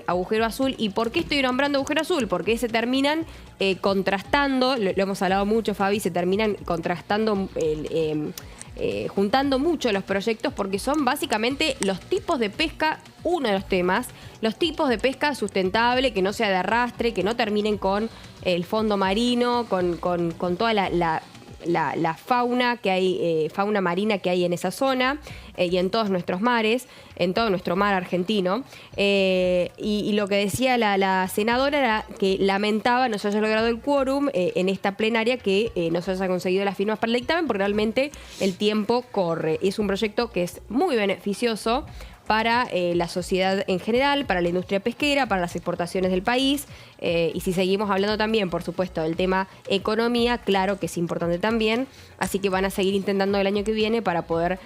Speaker 2: agujero azul. ¿Y por qué estoy nombrando agujero azul? Porque se terminan contrastando, lo hemos hablado mucho, Fabi, se terminan contrastando juntando mucho los proyectos porque son básicamente los tipos de pesca, uno de los temas, los tipos de pesca sustentable, que no sea de arrastre, que no terminen con el fondo marino, con toda la fauna que hay, fauna marina que hay en esa zona y en todos nuestros mares, en todo nuestro mar argentino. Y lo que decía la senadora era que lamentaba no se haya logrado el quórum en esta plenaria, que no se haya conseguido las firmas para el dictamen, porque realmente el tiempo corre. Es un proyecto que es muy beneficioso para la sociedad en general, para la industria pesquera, para las exportaciones del país. Y si seguimos hablando también, por supuesto, del tema economía, claro que es importante también. Así que van a seguir intentando el año que viene para poder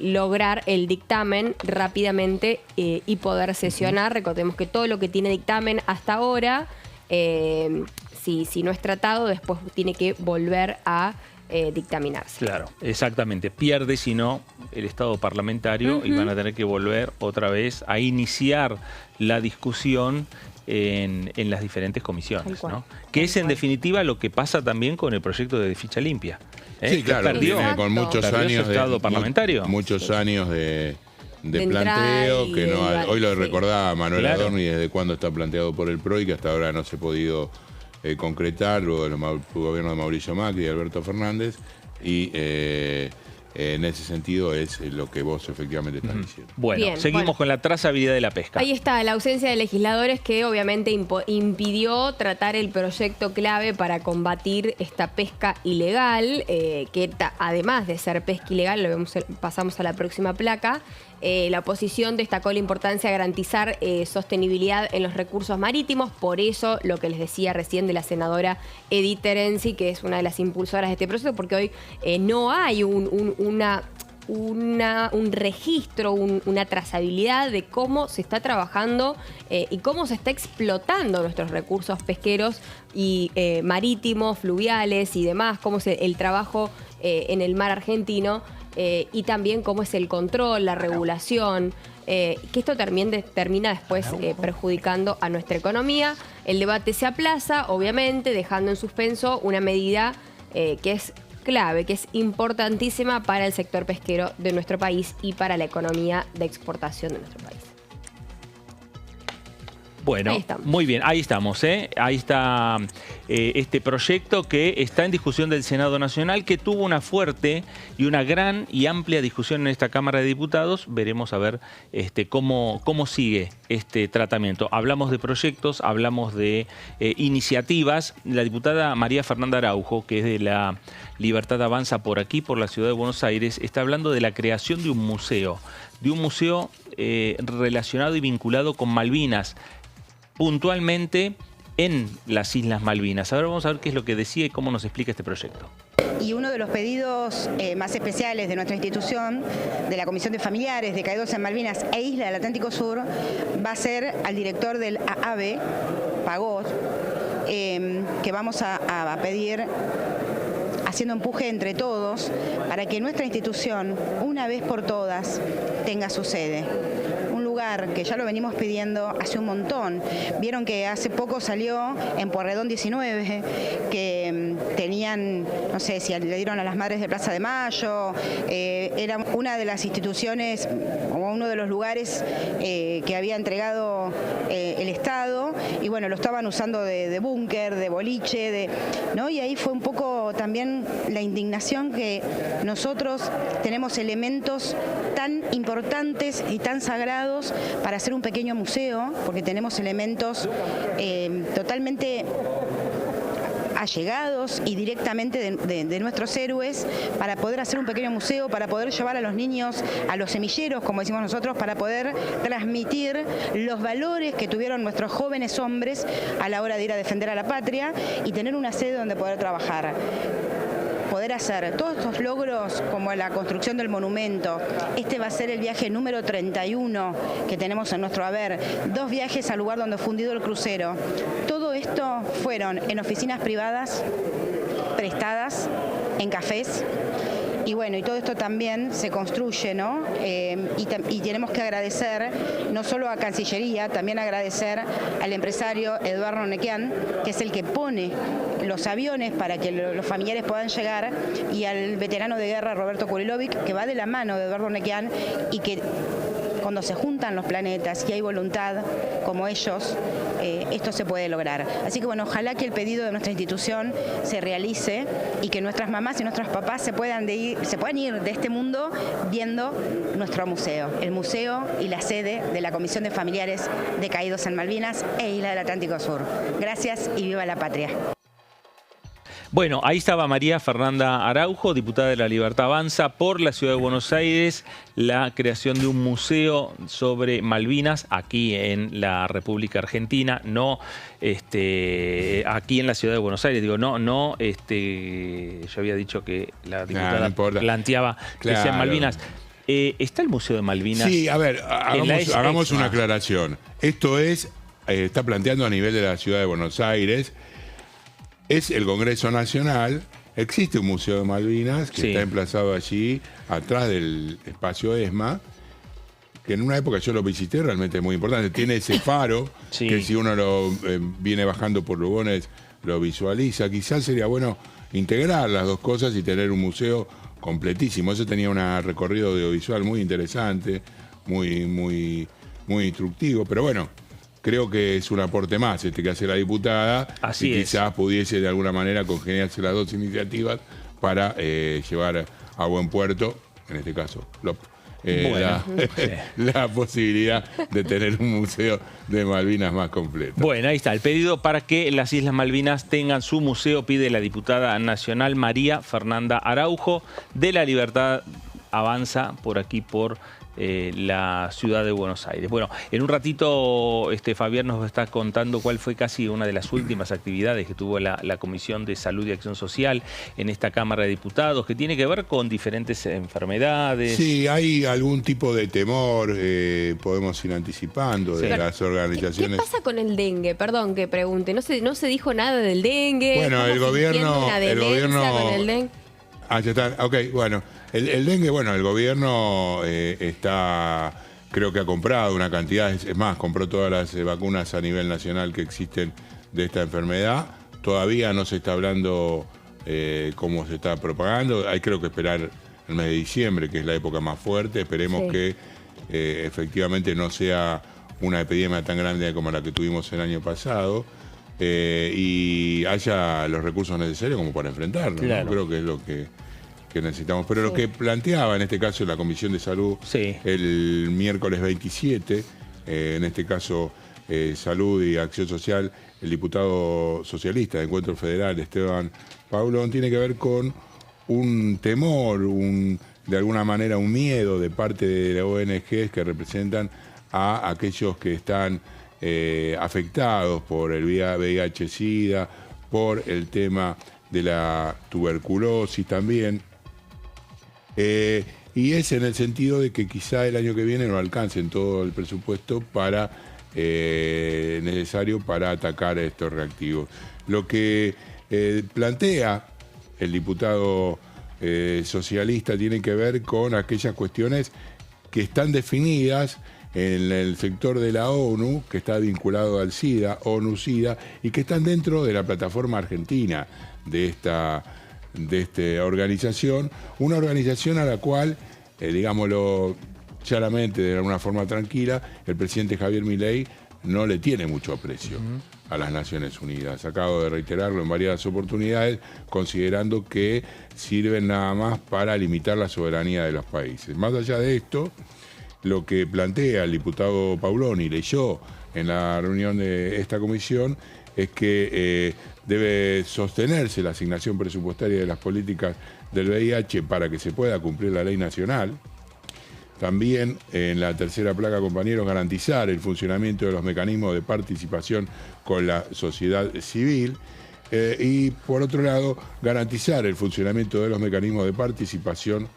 Speaker 2: lograr el dictamen rápidamente y poder sesionar. Recordemos que todo lo que tiene dictamen hasta ahora, si no es tratado, después tiene que volver a dictaminarse.
Speaker 1: Claro, exactamente. Pierde, si no, el Estado parlamentario y van a tener que volver otra vez a iniciar la discusión en las diferentes comisiones, ¿no? Que es en definitiva lo que pasa también con el proyecto de ficha limpia.
Speaker 3: Sí, claro, viene con muchos años de
Speaker 1: Estado parlamentario.
Speaker 3: Muchos años de planteo, que no, hoy lo recordaba Manuel Adorni, desde cuándo está planteado por el PRO y que hasta ahora no se ha podido concretar, luego del gobierno de Mauricio Macri y Alberto Fernández, y en ese sentido es lo que vos efectivamente estás diciendo.
Speaker 1: Bueno, seguimos con la trazabilidad de la pesca.
Speaker 2: Ahí está, la ausencia de legisladores que obviamente impidió tratar el proyecto clave para combatir esta pesca ilegal, que además de ser pesca ilegal, pasamos a la próxima placa. La oposición destacó la importancia de garantizar sostenibilidad en los recursos marítimos. Por eso, lo que les decía recién de la senadora Edith Terenzi, que es una de las impulsoras de este proceso, porque hoy no hay un registro, una trazabilidad de cómo se está trabajando y cómo se está explotando nuestros recursos pesqueros y marítimos, fluviales y demás, cómo es el trabajo en el mar argentino. Y también cómo es el control, la regulación, que esto termina después perjudicando a nuestra economía. El debate se aplaza, obviamente, dejando en suspenso una medida que es clave, que es importantísima para el sector pesquero de nuestro país y para la economía de exportación de nuestro país.
Speaker 1: Bueno, muy bien, ahí estamos, ahí está este proyecto que está en discusión del Senado Nacional, que tuvo una fuerte y una gran y amplia discusión en esta Cámara de Diputados. Veremos a ver cómo sigue este tratamiento. Hablamos de proyectos, hablamos de iniciativas. La diputada María Fernanda Araujo, que es de la Libertad Avanza por aquí, por la ciudad de Buenos Aires, está hablando de la creación de un museo relacionado y vinculado con Malvinas, puntualmente en las Islas Malvinas. Ahora vamos a ver qué es lo que decía y cómo nos explica este proyecto.
Speaker 12: Y uno de los pedidos más especiales de nuestra institución, de la Comisión de Familiares de Caídos en Malvinas e Isla del Atlántico Sur, va a ser al director del AAVE, Pagós, que vamos a pedir, haciendo empuje entre todos, para que nuestra institución, una vez por todas, tenga su sede. Que ya lo venimos pidiendo hace un montón. Vieron que hace poco salió en Pueyrredón 19, que tenían, no sé si le dieron a las Madres de Plaza de Mayo, era una de las instituciones o uno de los lugares que había entregado el Estado, y bueno, lo estaban usando de búnker, de boliche, ¿no? Y ahí fue un poco también la indignación que nosotros tenemos elementos tan importantes y tan sagrados para hacer un pequeño museo, porque tenemos elementos totalmente allegados y directamente de nuestros héroes, para poder hacer un pequeño museo, para poder llevar a los niños a los semilleros, como decimos nosotros, para poder transmitir los valores que tuvieron nuestros jóvenes hombres a la hora de ir a defender a la patria y tener una sede donde poder trabajar. Poder hacer todos estos logros, como la construcción del monumento. Este va a ser el viaje número 31 que tenemos en nuestro haber. 2 viajes al lugar donde fue hundido el crucero. Todo esto fueron en oficinas privadas, prestadas, en cafés. Y bueno, y todo esto también se construye, ¿no? Y tenemos que agradecer no solo a Cancillería, también agradecer al empresario Eduardo Nequian, que es el que pone los aviones para que los familiares puedan llegar, y al veterano de guerra Roberto Kurilovic, que va de la mano de Eduardo Nequian y que cuando se juntan los planetas y hay voluntad como ellos, esto se puede lograr. Así que bueno, ojalá que el pedido de nuestra institución se realice y que nuestras mamás y nuestros papás se puedan ir de este mundo viendo nuestro museo, el museo y la sede de la Comisión de Familiares de Caídos en Malvinas e Isla del Atlántico Sur. Gracias y viva la patria.
Speaker 1: Bueno, ahí estaba María Fernanda Araujo, diputada de La Libertad Avanza por la Ciudad de Buenos Aires, la creación de un museo sobre Malvinas aquí en la República Argentina, no aquí en la Ciudad de Buenos Aires. Digo, yo había dicho que la diputada planteaba que sean Malvinas. ¿Está el Museo de Malvinas?
Speaker 3: Sí, a ver, hagamos una aclaración. Esto está planteando a nivel de la Ciudad de Buenos Aires. Es el Congreso Nacional, existe un Museo de Malvinas que está emplazado allí, atrás del espacio ESMA, que en una época yo lo visité, realmente es muy importante. Tiene ese faro, que si uno lo viene bajando por Lugones, lo visualiza. Quizás sería bueno integrar las dos cosas y tener un museo completísimo. Eso tenía un recorrido audiovisual muy interesante, muy instructivo, pero bueno, creo que es un aporte más que hace la diputada.
Speaker 1: Así
Speaker 3: y quizás pudiese de alguna manera congeniarse las dos iniciativas para llevar a buen puerto, en este caso, la posibilidad de tener un museo de Malvinas más completo.
Speaker 1: Bueno, ahí está. El pedido para que las Islas Malvinas tengan su museo pide la diputada nacional María Fernanda Araujo de La Libertad Avanza por aquí, por la Ciudad de Buenos Aires. Bueno, en un ratito Fabián nos está contando cuál fue casi una de las últimas actividades que tuvo la Comisión de Salud y Acción Social en esta Cámara de Diputados, que tiene que ver con diferentes enfermedades.
Speaker 3: Sí, hay algún tipo de temor, podemos ir anticipando de las organizaciones.
Speaker 2: ¿Qué pasa con el dengue? Perdón que pregunte, no se dijo nada del dengue.
Speaker 3: Bueno, el gobierno
Speaker 2: con el dengue.
Speaker 3: Ya está. Ok, bueno. El dengue, bueno, el gobierno creo que ha comprado una cantidad, es más, compró todas las vacunas a nivel nacional que existen de esta enfermedad. Todavía no se está hablando cómo se está propagando. Hay creo que esperar el mes de diciembre, que es la época más fuerte. Esperemos que efectivamente no sea una epidemia tan grande como la que tuvimos el año pasado y haya los recursos necesarios como para enfrentarlo.
Speaker 1: Claro.
Speaker 3: ¿No? Creo que es lo que necesitamos. Pero lo que planteaba en este caso la Comisión de Salud el miércoles 27, en este caso Salud y Acción Social, el diputado socialista de Encuentro Federal, Esteban Paulón, tiene que ver con un temor, de alguna manera un miedo de parte de las ONGs que representan a aquellos que están afectados por el VIH-Sida, por el tema de la tuberculosis también. Y es en el sentido de que quizá el año que viene no alcancen todo el presupuesto necesario para atacar a estos reactivos. Lo que plantea el diputado socialista tiene que ver con aquellas cuestiones que están definidas en el sector de la ONU, que está vinculado al SIDA, ONU-SIDA, y que están dentro de la plataforma argentina de esta organización, una organización a la cual, digámoslo claramente, de alguna forma tranquila, el presidente Javier Milei no le tiene mucho aprecio a las Naciones Unidas. Acabo de reiterarlo en varias oportunidades, considerando que sirven nada más para limitar la soberanía de los países. Más allá de esto, lo que plantea el diputado Paulón y leyó en la reunión de esta comisión es que debe sostenerse la asignación presupuestaria de las políticas del VIH para que se pueda cumplir la ley nacional. También en la tercera placa, compañeros, garantizar el funcionamiento de los mecanismos de participación con la sociedad civil y, por otro lado, garantizar el funcionamiento de los mecanismos de participación,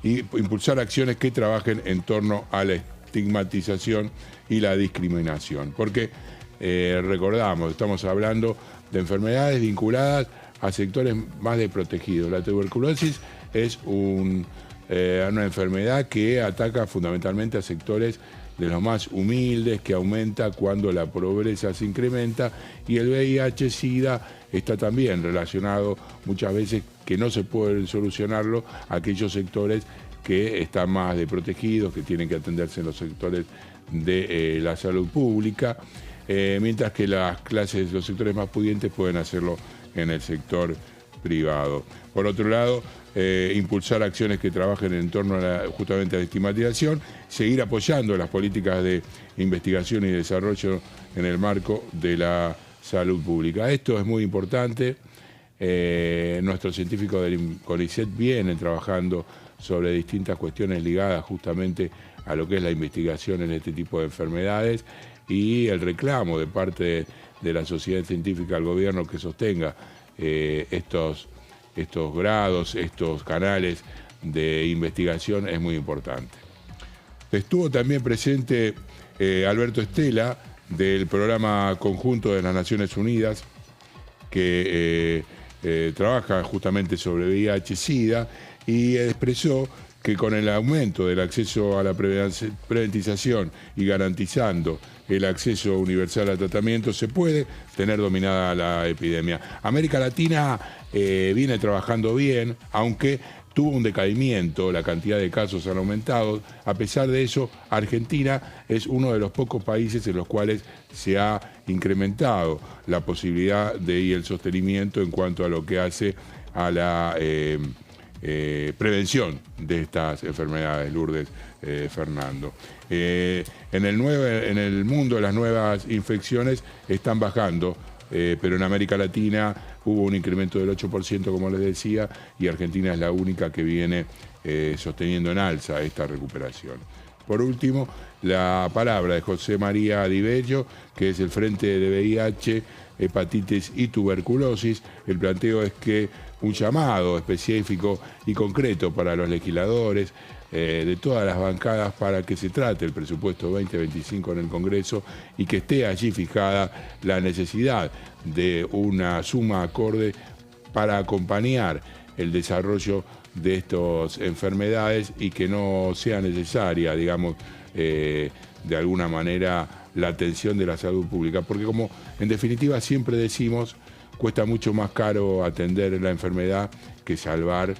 Speaker 3: y impulsar acciones que trabajen en torno a la estigmatización y la discriminación. Porque recordamos, estamos hablando de enfermedades vinculadas a sectores más desprotegidos. La tuberculosis es una enfermedad que ataca fundamentalmente a sectores de los más humildes, que aumenta cuando la pobreza se incrementa, y el VIH-Sida está también relacionado muchas veces que no se pueden solucionarlo a aquellos sectores que están más desprotegidos, que tienen que atenderse en los sectores de la salud pública, mientras que los sectores más pudientes pueden hacerlo en el sector privado. Por otro lado, impulsar acciones que trabajen en torno justamente a la estigmatización, seguir apoyando las políticas de investigación y desarrollo en el marco de la salud pública. Esto es muy importante. Nuestros científicos del CONICET vienen trabajando sobre distintas cuestiones ligadas justamente a lo que es la investigación en este tipo de enfermedades y el reclamo de parte de la sociedad científica al gobierno que sostenga estos grados, estos canales de investigación es muy importante. Estuvo también presente Alberto Estela del Programa Conjunto de las Naciones Unidas que trabaja justamente sobre VIH-Sida y expresó que con el aumento del acceso a la preventización y garantizando el acceso universal al tratamiento se puede tener dominada la epidemia. América Latina viene trabajando bien, aunque tuvo un decaimiento, la cantidad de casos han aumentado. A pesar de eso, Argentina es uno de los pocos países en los cuales se ha incrementado la posibilidad y el sostenimiento en cuanto a lo que hace a la prevención de estas enfermedades, Lourdes, Fernando. En el mundo las nuevas infecciones están bajando, pero en América Latina hubo un incremento del 8%, como les decía, y Argentina es la única que viene sosteniendo en alza esta recuperación. Por último, la palabra de José María Di Bello, que es el Frente de VIH, Hepatitis y Tuberculosis. El planteo es que un llamado específico y concreto para los legisladores de todas las bancadas para que se trate el presupuesto 2025 en el Congreso y que esté allí fijada la necesidad de una suma acorde para acompañar el desarrollo de estas enfermedades y que no sea necesaria, digamos, de alguna manera la atención de la salud pública, porque como en definitiva siempre decimos, cuesta mucho más caro atender la enfermedad que salvar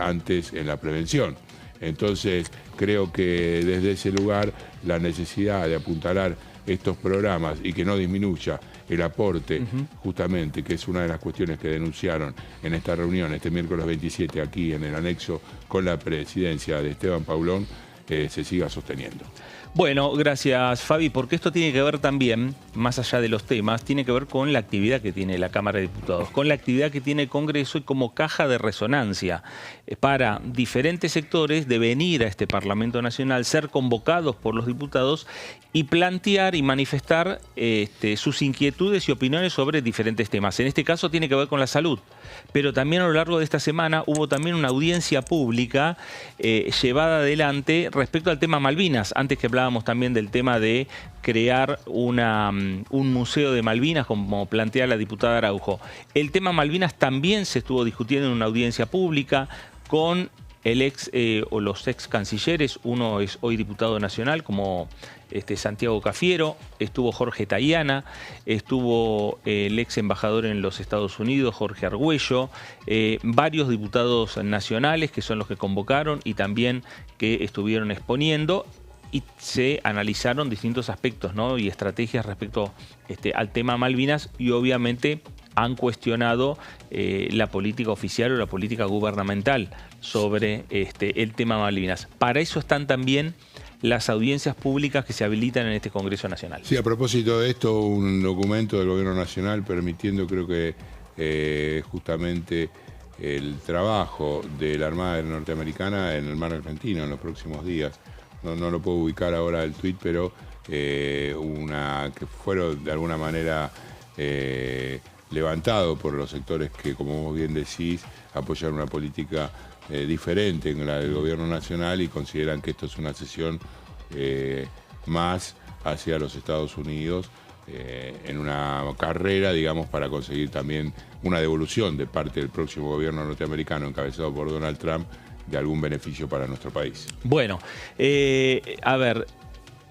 Speaker 3: antes en la prevención. Entonces creo que desde ese lugar la necesidad de apuntalar estos programas y que no disminuya el aporte, justamente, que es una de las cuestiones que denunciaron en esta reunión este miércoles 27 aquí en el anexo con la presidencia de Esteban Paulón, se siga sosteniendo.
Speaker 1: Bueno, gracias Fabi, porque esto tiene que ver también, más allá de los temas, tiene que ver con la actividad que tiene la Cámara de Diputados, con la actividad que tiene el Congreso y como caja de resonancia para diferentes sectores de venir a este Parlamento Nacional, ser convocados por los diputados y plantear y manifestar sus inquietudes y opiniones sobre diferentes temas. En este caso tiene que ver con la salud, pero también a lo largo de esta semana hubo también una audiencia pública llevada adelante respecto al tema Malvinas. Antes que hablábamos también del tema de crear un museo de Malvinas, como plantea la diputada Araujo. El tema Malvinas también se estuvo discutiendo en una audiencia pública con los ex cancilleres. Uno es hoy diputado nacional, como Santiago Cafiero, estuvo Jorge Tayana, estuvo el ex embajador en los Estados Unidos, Jorge Argüello, varios diputados nacionales que son los que convocaron y también que estuvieron exponiendo. Y se analizaron distintos aspectos, ¿no? Y estrategias respecto al tema Malvinas y obviamente han cuestionado la política oficial o la política gubernamental sobre el tema Malvinas. Para eso están también las audiencias públicas que se habilitan en este Congreso Nacional.
Speaker 3: Sí, a propósito de esto, un documento del Gobierno Nacional permitiendo, creo que justamente el trabajo de la Armada Norteamericana en el mar argentino en los próximos días. No lo puedo ubicar ahora el tuit, pero que fueron de alguna manera levantado por los sectores que, como vos bien decís, apoyan una política diferente en la del Gobierno Nacional y consideran que esto es una cesión más hacia los Estados Unidos en una carrera, digamos, para conseguir también una devolución de parte del próximo gobierno norteamericano encabezado por Donald Trump de algún beneficio para nuestro país.
Speaker 1: Bueno, a ver,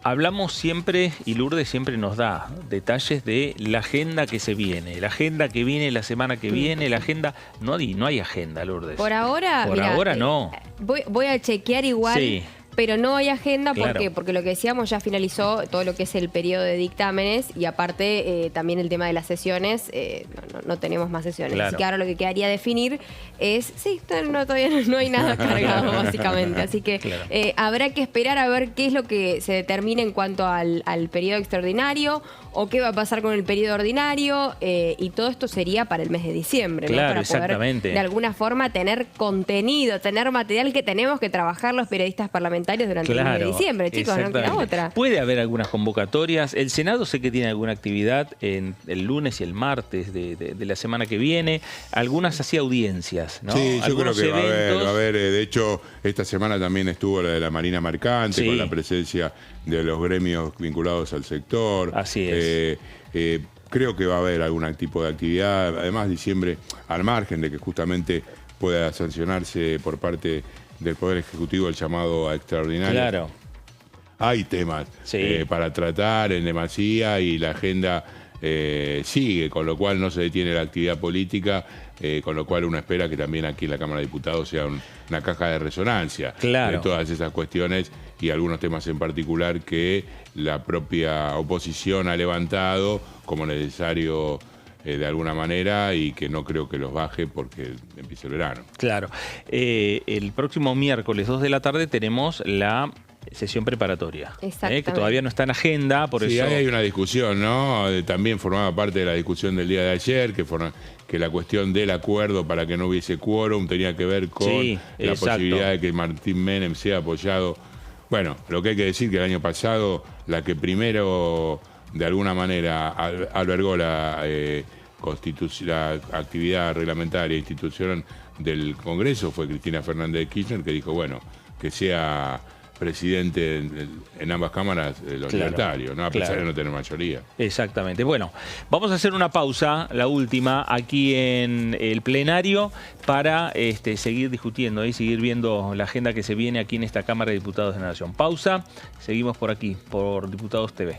Speaker 1: Hablamos siempre, y Lourdes siempre nos da detalles de la agenda que se viene, la agenda que viene la semana que viene, la agenda... No hay agenda, Lourdes.
Speaker 2: Por ahora,
Speaker 1: Por ahora no.
Speaker 2: Voy a chequear igual.
Speaker 1: Sí.
Speaker 2: Pero no hay agenda, ¿por
Speaker 1: Claro.
Speaker 2: qué? Porque lo que decíamos ya finalizó todo lo que es el periodo de dictámenes y aparte también el tema de las sesiones, no tenemos más sesiones.
Speaker 1: Claro.
Speaker 2: Así que ahora lo que quedaría definir es, todavía no hay nada cargado básicamente. Así que
Speaker 1: Claro.
Speaker 2: habrá que esperar a ver qué es lo que se determina en cuanto al periodo extraordinario o qué va a pasar con el periodo ordinario y todo esto sería para el mes de diciembre,
Speaker 1: Claro,
Speaker 2: ¿no? Para
Speaker 1: exactamente.
Speaker 2: poder de alguna forma tener contenido, tener material que tenemos que trabajar los periodistas parlamentarios durante el mes de diciembre, chicos, no queda otra.
Speaker 1: Puede haber algunas convocatorias. El Senado sé que tiene alguna actividad en el lunes y el martes de la semana que viene. Algunas así audiencias, ¿no?
Speaker 3: Sí, yo creo
Speaker 1: Algunos
Speaker 3: que va
Speaker 1: eventos.
Speaker 3: a haber. De hecho, esta semana también estuvo la de la Marina Mercante,
Speaker 1: Sí.
Speaker 3: con la presencia de los gremios vinculados al sector.
Speaker 1: Así es.
Speaker 3: Creo que va a haber algún tipo de actividad. Además, diciembre, al margen de que justamente pueda sancionarse por parte del Poder Ejecutivo el llamado a extraordinario.
Speaker 1: Claro.
Speaker 3: Hay temas para tratar en demasía y la agenda sigue, con lo cual no se detiene la actividad política, con lo cual uno espera que también aquí en la Cámara de Diputados sea una caja de resonancia
Speaker 1: Claro.
Speaker 3: de todas esas cuestiones y algunos temas en particular que la propia oposición ha levantado como necesario de alguna manera y que no creo que los baje porque empieza el verano.
Speaker 1: Claro. El próximo miércoles 2 de la tarde tenemos la sesión preparatoria,
Speaker 2: Exactamente.
Speaker 1: que todavía no está en agenda, por
Speaker 3: Sí,
Speaker 1: eso...
Speaker 3: ahí hay una discusión, ¿no? También formaba parte de la discusión del día de ayer, que la cuestión del acuerdo para que no hubiese quórum tenía que ver con
Speaker 1: Sí,
Speaker 3: la
Speaker 1: exacto.
Speaker 3: posibilidad de que Martín Menem sea apoyado. Bueno, lo que hay que decir que el año pasado la que primero de alguna manera albergó la actividad reglamentaria e institucional del Congreso fue Cristina Fernández de Kirchner, que dijo, bueno, que sea presidente en ambas cámaras los libertarios, ¿no? A pesar de no tener mayoría.
Speaker 1: Exactamente. Bueno, vamos a hacer una pausa, la última, aquí en el plenario para seguir discutiendo y seguir viendo la agenda que se viene aquí en esta Cámara de Diputados de la Nación. Pausa, seguimos por aquí, por Diputados TV.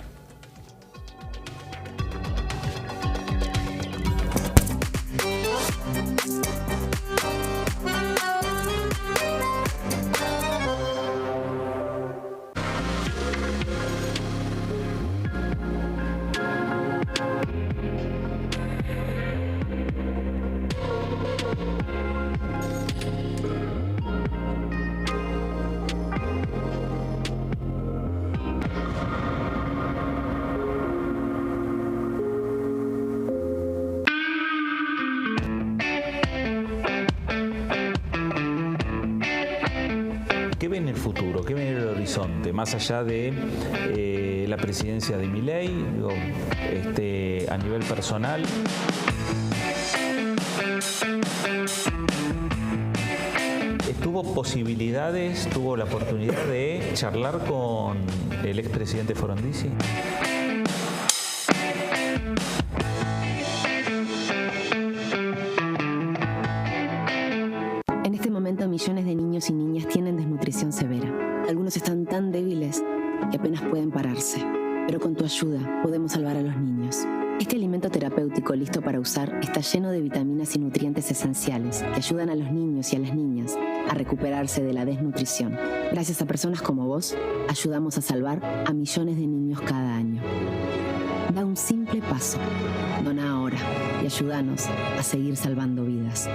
Speaker 13: ¿Qué ve en el futuro? ¿Qué ve en el horizonte? Más allá de la presidencia de Milei, digo, a nivel personal. ¿Tuvo posibilidades, tuvo la oportunidad de charlar con el expresidente Frondizi?
Speaker 14: En este momento millones de niños y niñas tienen desnutrición severa. Algunos están tan débiles que apenas pueden pararse. Pero con tu ayuda podemos salvar a los niños. Este alimento terapéutico listo para usar está lleno de vitaminas y nutrientes esenciales que ayudan a los niños y a las niñas a recuperarse de la desnutrición. Gracias a personas como vos, ayudamos a salvar a millones de niños cada año. Da un simple paso. Dona ahora y ayúdanos a seguir salvando vidas.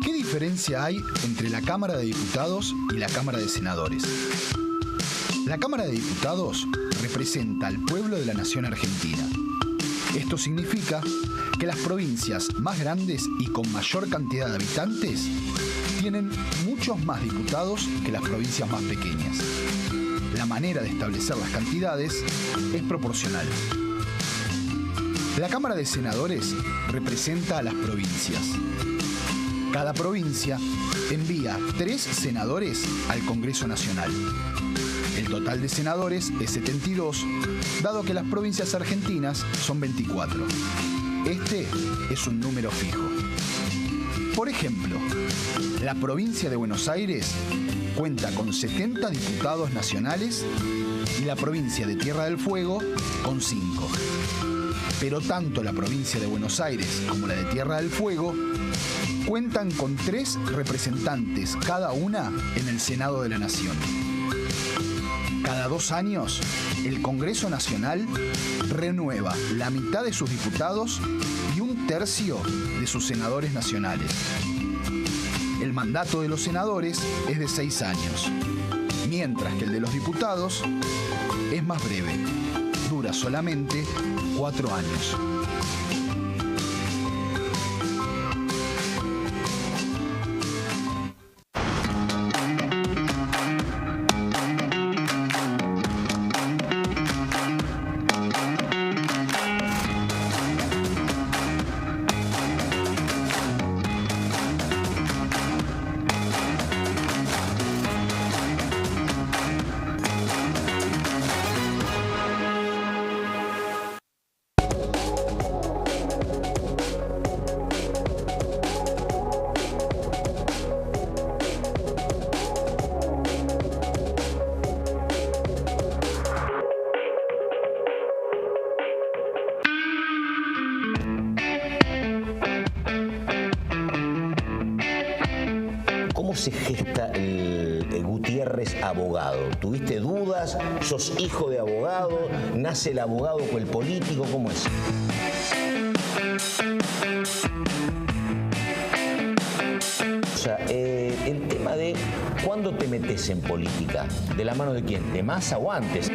Speaker 15: ¿Qué diferencia hay entre la Cámara de Diputados y la Cámara de Senadores? La Cámara de Diputados representa al pueblo de la nación argentina. Esto significa que las provincias más grandes y con mayor cantidad de habitantes tienen muchos más diputados que las provincias más pequeñas. La manera de establecer las cantidades es proporcional. La Cámara de Senadores representa a las provincias. Cada provincia envía 3 senadores al Congreso Nacional. El total de senadores es 72, dado que las provincias argentinas son 24. Este es un número fijo. Por ejemplo, la provincia de Buenos Aires cuenta con 70 diputados nacionales y la provincia de Tierra del Fuego con 5. Pero tanto la provincia de Buenos Aires como la de Tierra del Fuego cuentan con 3 representantes cada una en el Senado de la Nación. Cada 2 años, el Congreso Nacional renueva la mitad de sus diputados y 1/3 de sus senadores nacionales. El mandato de los senadores es de 6 años, mientras que el de los diputados es más breve, dura solamente 4 años.
Speaker 11: ¿Cómo se gesta el Gutiérrez abogado? ¿Tuviste dudas? ¿Sos hijo de abogado? ¿Nace el abogado con el político? ¿Cómo es? O sea, el tema de ¿cuándo te metes en política? ¿De la mano de quién? ¿De Massa o antes?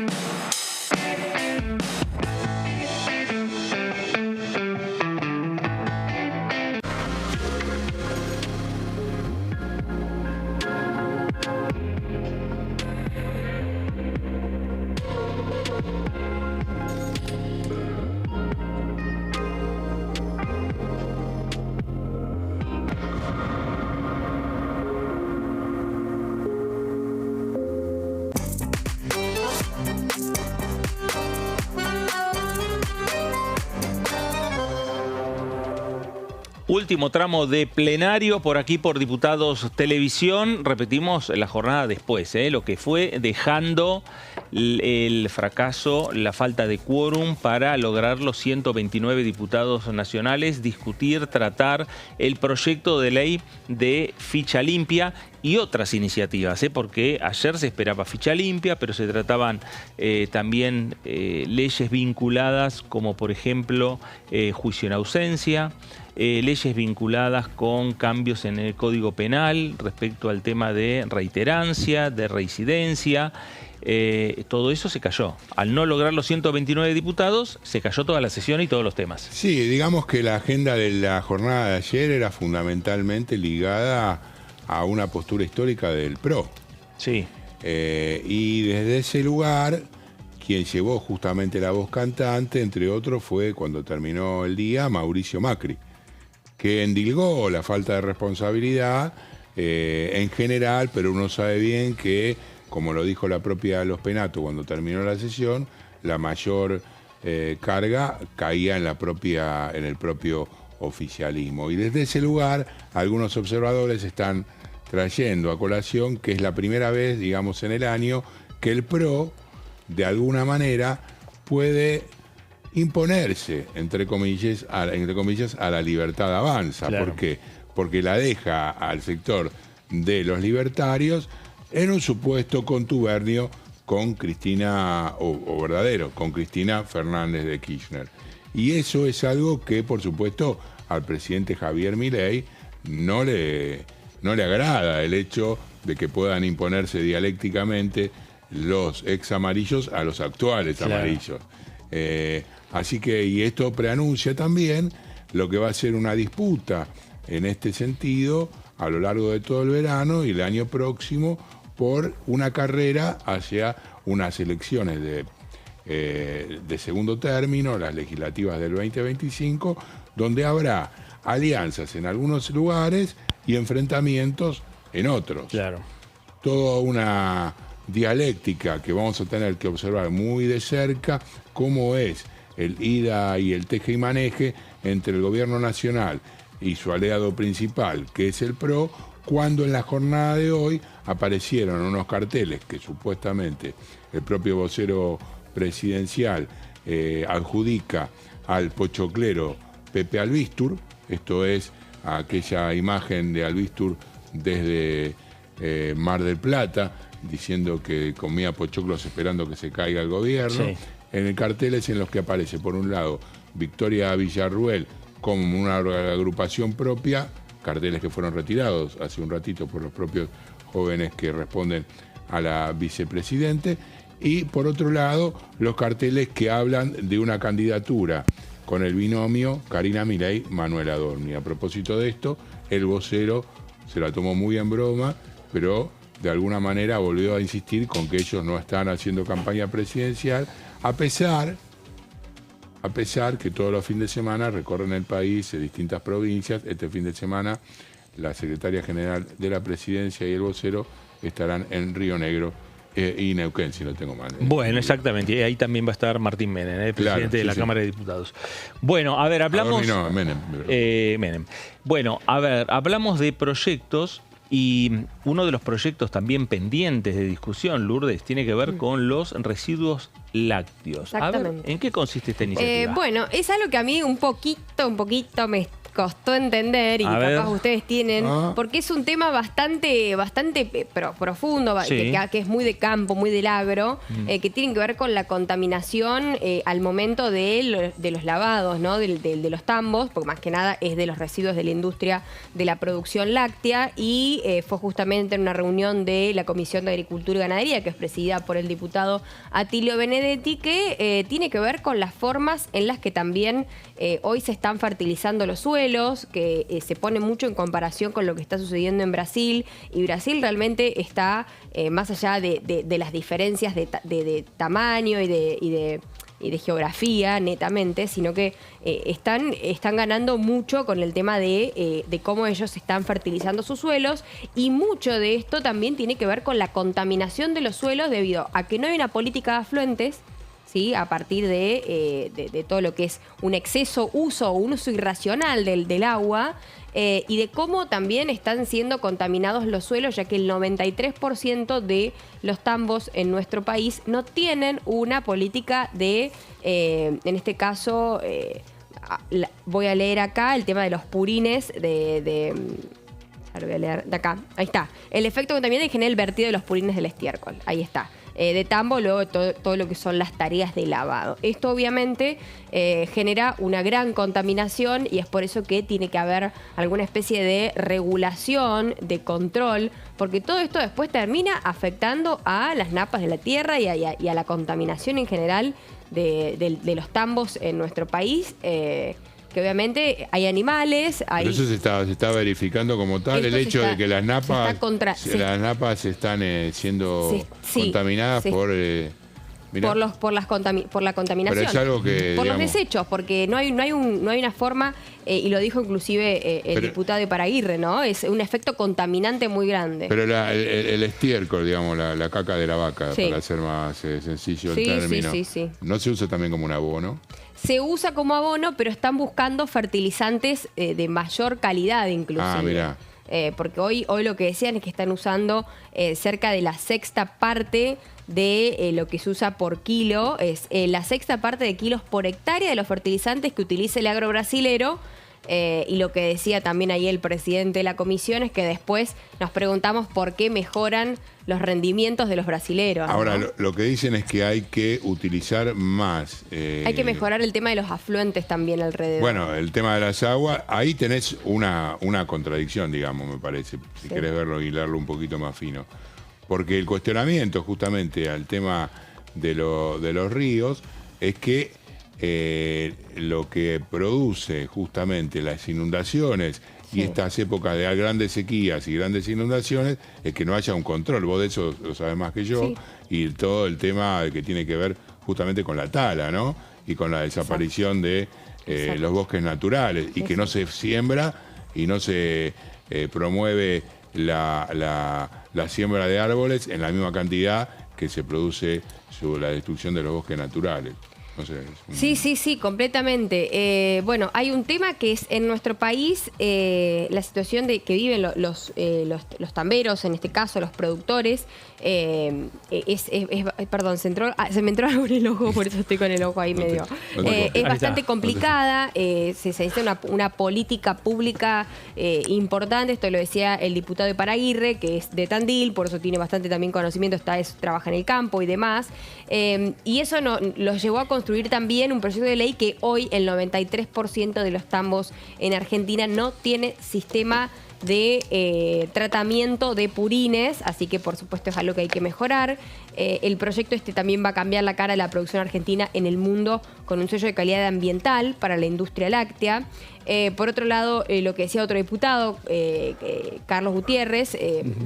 Speaker 1: Último tramo de plenario por aquí por Diputados Televisión. Repetimos la jornada después, lo que fue dejando el fracaso, la falta de quórum para lograr los 129 diputados nacionales, discutir, tratar el proyecto de ley de ficha limpia y otras iniciativas, porque ayer se esperaba ficha limpia, pero se trataban también leyes vinculadas como por ejemplo juicio en ausencia, leyes vinculadas con cambios en el Código Penal respecto al tema de reiterancia, de reincidencia. Todo eso se cayó. Al no lograr los 129 diputados, se cayó toda la sesión y todos los temas.
Speaker 3: Sí, digamos que la agenda de la jornada de ayer era fundamentalmente ligada a una postura histórica del PRO.
Speaker 1: Sí.
Speaker 3: Y desde ese lugar, quien llevó justamente la voz cantante, entre otros, fue cuando terminó el día Mauricio Macri, que endilgó la falta de responsabilidad en general, pero uno sabe bien que, como lo dijo la propia Los Penato cuando terminó la sesión, la mayor carga caía en el propio oficialismo. Y desde ese lugar, algunos observadores están trayendo a colación que es la primera vez, digamos, en el año que el PRO, de alguna manera, puede imponerse, entre comillas, a la libertad avanza.
Speaker 1: Claro.
Speaker 3: ¿Por qué? Porque la deja al sector de los libertarios en un supuesto contubernio con Cristina, o verdadero, con Cristina Fernández de Kirchner. Y eso es algo que, por supuesto, al presidente Javier Milei no le agrada, el hecho de que puedan imponerse dialécticamente los ex amarillos a los actuales amarillos. Así que, y esto preanuncia también lo que va a ser una disputa en este sentido a lo largo de todo el verano y el año próximo por una carrera hacia unas elecciones de segundo término, las legislativas del 2025, donde habrá alianzas en algunos lugares y enfrentamientos en otros.
Speaker 1: Claro.
Speaker 3: Toda una dialéctica que vamos a tener que observar muy de cerca, cómo es el ida y el teje y maneje entre el gobierno nacional y su aliado principal, que es el PRO, cuando en la jornada de hoy aparecieron unos carteles que supuestamente el propio vocero presidencial adjudica al pochoclero Pepe Albistur, esto es aquella imagen de Albistur desde Mar del Plata, diciendo que comía pochoclos esperando que se caiga el gobierno. Sí. En el carteles en los que aparece, por un lado, Victoria Villarruel como una agrupación propia, carteles que fueron retirados hace un ratito por los propios jóvenes que responden a la vicepresidente, y por otro lado, los carteles que hablan de una candidatura con el binomio Karina Milei-Manuel Adorni. A propósito de esto, el vocero se la tomó muy en broma, pero de alguna manera volvió a insistir con que ellos no están haciendo campaña presidencial, a pesar que todos los fines de semana recorren el país en distintas provincias. Este fin de semana la secretaria general de la presidencia y el vocero estarán en Río Negro y Neuquén, si no tengo mal.
Speaker 1: Bueno, exactamente. Y ahí también va a estar Martín Menem, el presidente de la Cámara de Diputados. Bueno, a ver, hablamos...
Speaker 3: No, Menem.
Speaker 1: Menem. Bueno, a ver, hablamos de proyectos y uno de los proyectos también pendientes de discusión, Lourdes, tiene que ver con los residuos lácteos. A ver, ¿en qué consiste esta iniciativa?
Speaker 2: Bueno, es algo que a mí un poquito me costó entender y capaz ustedes tienen, porque es un tema bastante profundo, que es muy de campo, muy del agro, que tiene que ver con la contaminación al momento de los lavados, ¿no? de los tambos, porque más que nada es de los residuos de la industria de la producción láctea, y fue justamente en una reunión de la Comisión de Agricultura y Ganadería, que es presidida por el diputado Atilio Benedetti, que tiene que ver con las formas en las que también hoy se están fertilizando los suelos, que se pone mucho en comparación con lo que está sucediendo en Brasil, y Brasil realmente está más allá de las diferencias de tamaño y de geografía netamente, sino que están ganando mucho con el tema de cómo ellos están fertilizando sus suelos, y mucho de esto también tiene que ver con la contaminación de los suelos debido a que no hay una política de afluentes, ¿sí? A partir de todo lo que es un un uso irracional del agua, y de cómo también están siendo contaminados los suelos, ya que el 93% de los tambos en nuestro país no tienen una política de, en este caso, voy a leer acá el tema de los purines lo voy a leer de acá, ahí está. El efecto contaminante genera el vertido de los purines del estiércol, ahí está. De tambo, luego todo lo que son las tareas de lavado. Esto obviamente genera una gran contaminación, y es por eso que tiene que haber alguna especie de regulación, de control, porque todo esto después termina afectando a las napas de la tierra y a la contaminación en general de los tambos en nuestro país. Que obviamente hay animales,
Speaker 3: Pero eso se está verificando como tal, el hecho de que las napas están siendo contaminadas por la contaminación.
Speaker 2: Pero es algo que, por los desechos, porque no hay una forma, y lo dijo inclusive el diputado de Paraguirre, ¿no? Es un efecto contaminante muy grande.
Speaker 3: Pero el estiércol, digamos, la caca de la vaca, para ser más sencillo el término, ¿no se usa también como un abono?
Speaker 2: Se usa como abono, pero están buscando fertilizantes de mayor calidad inclusive.
Speaker 3: Ah, mirá.
Speaker 2: Porque hoy lo que decían es que están usando cerca de la sexta parte de lo que se usa por kilo, es la sexta parte de kilos por hectárea de los fertilizantes que utiliza el agro brasilero. Y lo que decía también ahí el presidente de la comisión es que después nos preguntamos por qué mejoran los rendimientos de los brasileros.
Speaker 3: Ahora, ¿no? Lo que dicen es que hay que utilizar más.
Speaker 2: Hay que mejorar el tema de los afluentes también alrededor.
Speaker 3: Bueno, el tema de las aguas, ahí tenés una contradicción, digamos, me parece, si querés verlo, hilarlo un poquito más fino. Porque el cuestionamiento justamente al tema de los ríos es que lo que produce justamente las inundaciones y estas épocas de grandes sequías y grandes inundaciones es que no haya un control. Vos de eso lo sabés más que yo, y todo el tema que tiene que ver justamente con la tala, ¿no? Y con la desaparición de los bosques naturales, y que no se siembra y no se promueve la siembra de árboles en la misma cantidad que se produce la destrucción de los bosques naturales. No sé,
Speaker 2: Sí, completamente. Bueno, hay un tema que es en nuestro país la situación de que viven los tamberos, en este caso los productores. Perdón, se me entró algo en el ojo, por eso estoy con el ojo ahí medio. Es bastante complicada. Se necesita una política pública importante. Esto lo decía el diputado de Paraguirre, que es de Tandil, por eso tiene bastante también conocimiento, trabaja en el campo y demás. Y eso los llevó a construir también un proyecto de ley que hoy el 93% de los tambos en Argentina no tiene sistema de tratamiento de purines, así que por supuesto es algo que hay que mejorar. El proyecto también va a cambiar la cara de la producción argentina en el mundo con un sello de calidad ambiental para la industria láctea. Por otro lado, lo que decía otro diputado, Carlos Gutiérrez,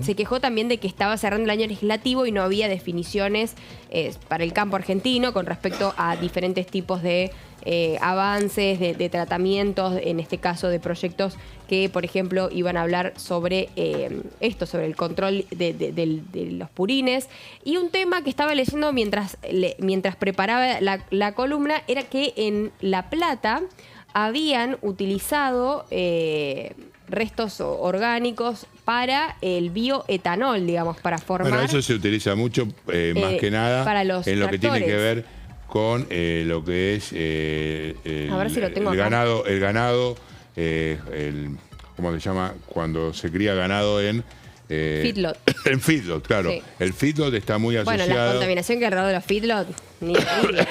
Speaker 2: se quejó también de que estaba cerrando el año legislativo y no había definiciones para el campo argentino con respecto a diferentes tipos de avances, de tratamientos, en este caso de proyectos que, por ejemplo, iban a hablar sobre sobre el control de los purines. Y un tema que estaba leyendo mientras preparaba la columna era que en La Plata habían utilizado restos orgánicos para el bioetanol, digamos, para formar...
Speaker 3: Bueno, eso se utiliza mucho, más que nada,
Speaker 2: para los
Speaker 3: en lo que tiene que
Speaker 2: tractores.
Speaker 3: ver con lo que es
Speaker 2: A ver si lo tengo acá.
Speaker 3: el ganado, ¿cómo se llama? Cuando se cría ganado en...
Speaker 2: feedlot.
Speaker 3: En feedlot, claro.
Speaker 2: Sí.
Speaker 3: El feedlot está muy asociado...
Speaker 2: Bueno, la contaminación que alrededor de los feedlot...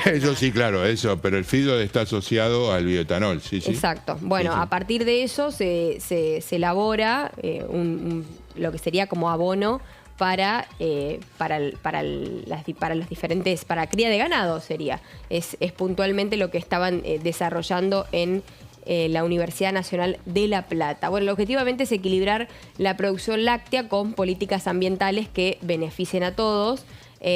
Speaker 3: Eso sí, claro, pero el feedlot está asociado al bioetanol, sí.
Speaker 2: Exacto. Bueno,
Speaker 3: Sí.
Speaker 2: a partir de eso se elabora lo que sería como abono para los diferentes, para cría de ganado sería. Es puntualmente lo que estaban desarrollando en la Universidad Nacional de La Plata. Bueno, el objetivo es equilibrar la producción láctea con políticas ambientales que beneficien a todos.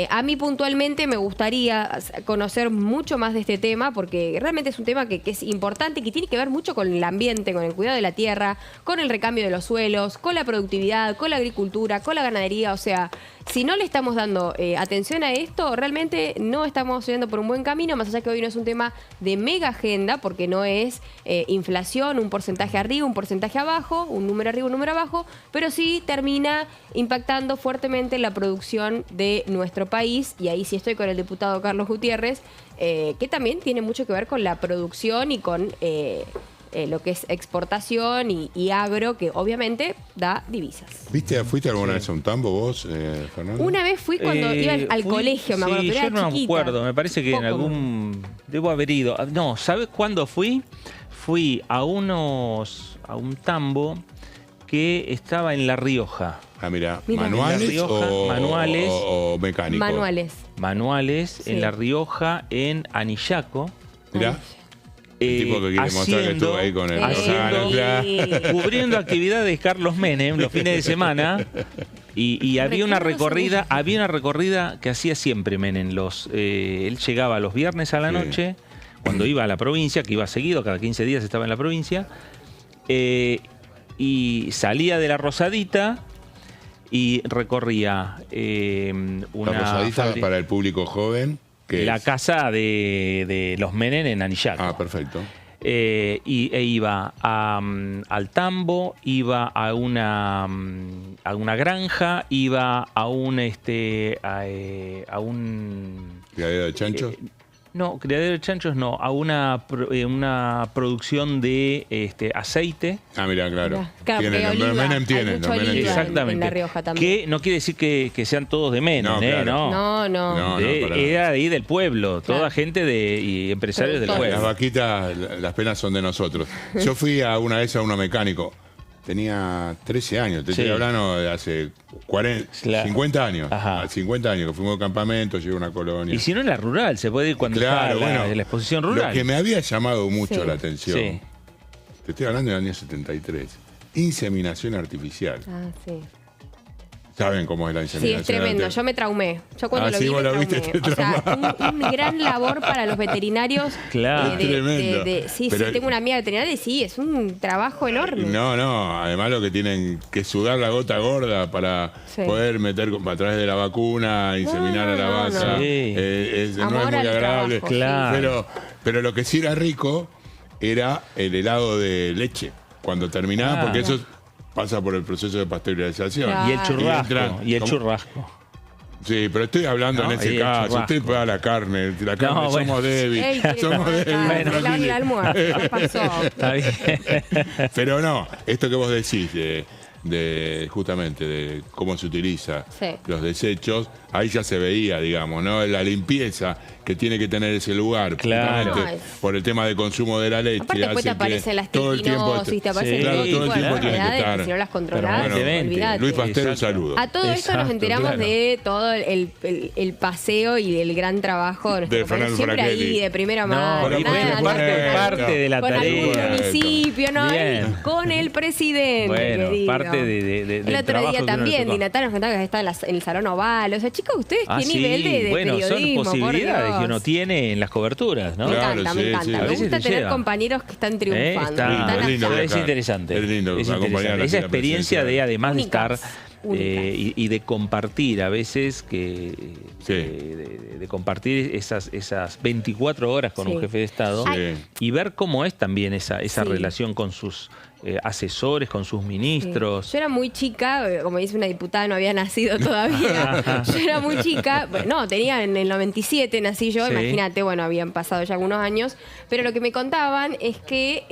Speaker 2: A mí puntualmente me gustaría conocer mucho más de este tema porque realmente es un tema que es importante, que tiene que ver mucho con el ambiente, con el cuidado de la tierra, con el recambio de los suelos, con la productividad, con la agricultura, con la ganadería. O sea, si no le estamos dando atención a esto, realmente no estamos yendo por un buen camino, más allá que hoy no es un tema de mega agenda porque no es inflación, un porcentaje arriba, un porcentaje abajo, un número arriba, un número abajo, pero sí termina impactando fuertemente la producción de nuestro país, y ahí sí estoy con el diputado Carlos Gutiérrez, que también tiene mucho que ver con la producción y con lo que es exportación y agro, que obviamente da divisas.
Speaker 3: ¿Fuiste alguna vez a un tambo vos, Fernando?
Speaker 2: Una vez fui cuando iba al colegio, me acuerdo, pero
Speaker 1: yo
Speaker 2: era
Speaker 1: no
Speaker 2: chiquita.
Speaker 1: me acuerdo, me parece que en algún... Debo haber ido. No, ¿sabes cuándo fui? Fui a un tambo que estaba en La Rioja.
Speaker 3: Ah, mira,
Speaker 2: Mira.
Speaker 3: ¿manuales
Speaker 1: En La Rioja,
Speaker 3: o,
Speaker 1: manuales.
Speaker 3: o mecánicos?
Speaker 2: Manuales.
Speaker 1: En La Rioja, en Anillaco.
Speaker 3: Mirá. El tipo que quiere mostrar que estuvo ahí con el órgano, claro.
Speaker 1: Cubriendo actividades de Carlos Menem los fines de semana. Y había una recorrida que hacía siempre Menem. Él llegaba los viernes a la noche, cuando iba a la provincia, que iba seguido, cada 15 días estaba en la provincia, y salía de la Rosadita y recorría una
Speaker 3: La Rosadita para el público joven.
Speaker 1: La casa de los Menem en Anillaco.
Speaker 3: Ah, perfecto.
Speaker 1: Iba al tambo, iba a una granja, iba a un
Speaker 3: ¿Criadero de chanchos?
Speaker 1: No, criadero de chanchos no, a una producción de aceite.
Speaker 3: Ah, mira, claro.
Speaker 2: Los
Speaker 3: Menem tienen.
Speaker 1: Exactamente.
Speaker 2: En La Rioja también.
Speaker 1: Que no quiere decir que sean todos de Menem,
Speaker 3: No, claro.
Speaker 2: No.
Speaker 1: Era ahí del pueblo, toda gente y empresarios del pueblo.
Speaker 3: Las vaquitas, las penas son de nosotros. Yo fui una vez a uno mecánico. Tenía 13 años, te estoy hablando de hace 50 años.
Speaker 1: Ajá.
Speaker 3: 50 años que fuimos a campamento, llegué a una colonia.
Speaker 1: Y si no en la rural, se puede ir cuando está la exposición rural.
Speaker 3: Lo que me había llamado mucho la atención, te estoy hablando del año 73, inseminación artificial.
Speaker 2: Ah, sí.
Speaker 3: ¿Saben cómo es la
Speaker 2: Sí,
Speaker 3: inseminación?
Speaker 2: es tremendo. Yo me traumé. Yo cuando lo vi
Speaker 3: vos
Speaker 2: me
Speaker 3: lo
Speaker 2: traumé.
Speaker 3: viste, te
Speaker 2: O sea, un gran labor para los veterinarios.
Speaker 1: Claro.
Speaker 3: Tremendo.
Speaker 2: Sí,
Speaker 3: Pero-
Speaker 2: tengo una amiga veterinaria y sí, es un trabajo enorme.
Speaker 3: No, además lo que tienen que sudar la gota gorda para
Speaker 2: Sí.
Speaker 3: poder meter a través de la vacuna, inseminar a la vaca,
Speaker 1: no.
Speaker 3: no
Speaker 2: Amor
Speaker 3: es muy
Speaker 2: al
Speaker 3: agradable.
Speaker 2: trabajo,
Speaker 1: Claro.
Speaker 3: Pero lo que sí era rico era el helado de leche, cuando terminaba, porque eso pasa por el proceso de pasteurización.
Speaker 2: Claro.
Speaker 1: Y el churrasco.
Speaker 3: entran-
Speaker 1: Y el
Speaker 3: ¿cómo?
Speaker 1: churrasco.
Speaker 3: Sí, pero estoy hablando
Speaker 1: No,
Speaker 3: en ese
Speaker 1: y el
Speaker 3: caso.
Speaker 1: churrasco.
Speaker 3: Usted paga la carne
Speaker 1: No, bueno.
Speaker 3: somos débiles.
Speaker 2: Ey, quiere
Speaker 3: Somos
Speaker 2: comer
Speaker 3: débiles.
Speaker 2: carne,
Speaker 3: Francini.
Speaker 2: claro, el almuerzo, ¿qué pasó?
Speaker 1: Está bien.
Speaker 3: Pero no, esto que vos decís justamente de cómo se utiliza
Speaker 2: Sí.
Speaker 3: los desechos, ahí ya se veía, digamos, ¿no? La limpieza que tiene que tener ese lugar.
Speaker 1: Claro.
Speaker 3: justamente por el tema de consumo de la leche.
Speaker 2: Aparte después te
Speaker 3: hace que
Speaker 2: aparecen las
Speaker 3: todo el tiempo
Speaker 2: tetinosis, te aparecen
Speaker 1: Sí,
Speaker 2: todo
Speaker 3: claro,
Speaker 2: tipo
Speaker 3: todo el
Speaker 2: de
Speaker 3: tiempo tiene que
Speaker 2: enfermedades
Speaker 3: estar.
Speaker 2: que si no las controlás,
Speaker 1: Permanentemente.
Speaker 2: olvidate.
Speaker 3: Luis Pastel, un
Speaker 1: Exacto.
Speaker 3: saludo.
Speaker 2: A todo esto nos
Speaker 1: Exacto,
Speaker 2: enteramos
Speaker 1: claro.
Speaker 2: de todo el paseo y el gran trabajo de nuestro
Speaker 3: De
Speaker 2: compañero.
Speaker 3: Fernando
Speaker 2: Siempre
Speaker 3: Frachetti.
Speaker 2: ahí, de primera
Speaker 1: No,
Speaker 2: mano.
Speaker 1: y
Speaker 2: nada,
Speaker 1: bueno,
Speaker 2: nada,
Speaker 1: parte de la
Speaker 2: con algún
Speaker 1: tarea.
Speaker 2: municipio, ¿no?
Speaker 1: Bien.
Speaker 2: Con el presidente,
Speaker 1: Bueno,
Speaker 2: querido.
Speaker 1: parte de
Speaker 2: El otro
Speaker 1: trabajo
Speaker 2: día
Speaker 1: que uno le
Speaker 2: también,
Speaker 1: tocó.
Speaker 2: Di Natale nos contaba que está en el Salón Oval. O sea, chicos, ¿ustedes qué
Speaker 1: Sí,
Speaker 2: nivel de
Speaker 1: bueno,
Speaker 2: periodismo?
Speaker 1: son posibilidades
Speaker 2: por
Speaker 1: que uno
Speaker 2: Dios.
Speaker 1: tiene en las coberturas, ¿no?
Speaker 2: Me
Speaker 3: Claro,
Speaker 2: encanta,
Speaker 3: sí,
Speaker 2: me encanta.
Speaker 3: sí.
Speaker 2: Me
Speaker 1: A veces
Speaker 2: gusta
Speaker 1: te
Speaker 2: tener
Speaker 1: llega.
Speaker 2: compañeros que están triunfando.
Speaker 1: Está-
Speaker 2: que están
Speaker 3: es lindo
Speaker 2: allá.
Speaker 3: ver
Speaker 1: es
Speaker 3: acá.
Speaker 1: interesante.
Speaker 3: Es lindo
Speaker 1: Es
Speaker 3: acompañar
Speaker 1: interesante.
Speaker 3: aquí
Speaker 1: Esa
Speaker 3: la
Speaker 1: experiencia
Speaker 3: presidencia.
Speaker 1: de, además
Speaker 2: Únicas,
Speaker 1: de estar
Speaker 2: únicas.
Speaker 1: y de compartir a veces, que
Speaker 3: Sí.
Speaker 1: de compartir esas 24 horas con
Speaker 2: Sí.
Speaker 1: un jefe de Estado
Speaker 3: Sí.
Speaker 1: y ver cómo es también esa
Speaker 2: Sí.
Speaker 1: relación con sus asesores, con sus ministros.
Speaker 2: Yo era muy chica, como dice una diputada, no había nacido todavía. Yo era muy chica, bueno, no, tenía en el 97, nací yo,
Speaker 1: Sí.
Speaker 2: imagínate, bueno, habían pasado ya algunos años, pero lo que me contaban es que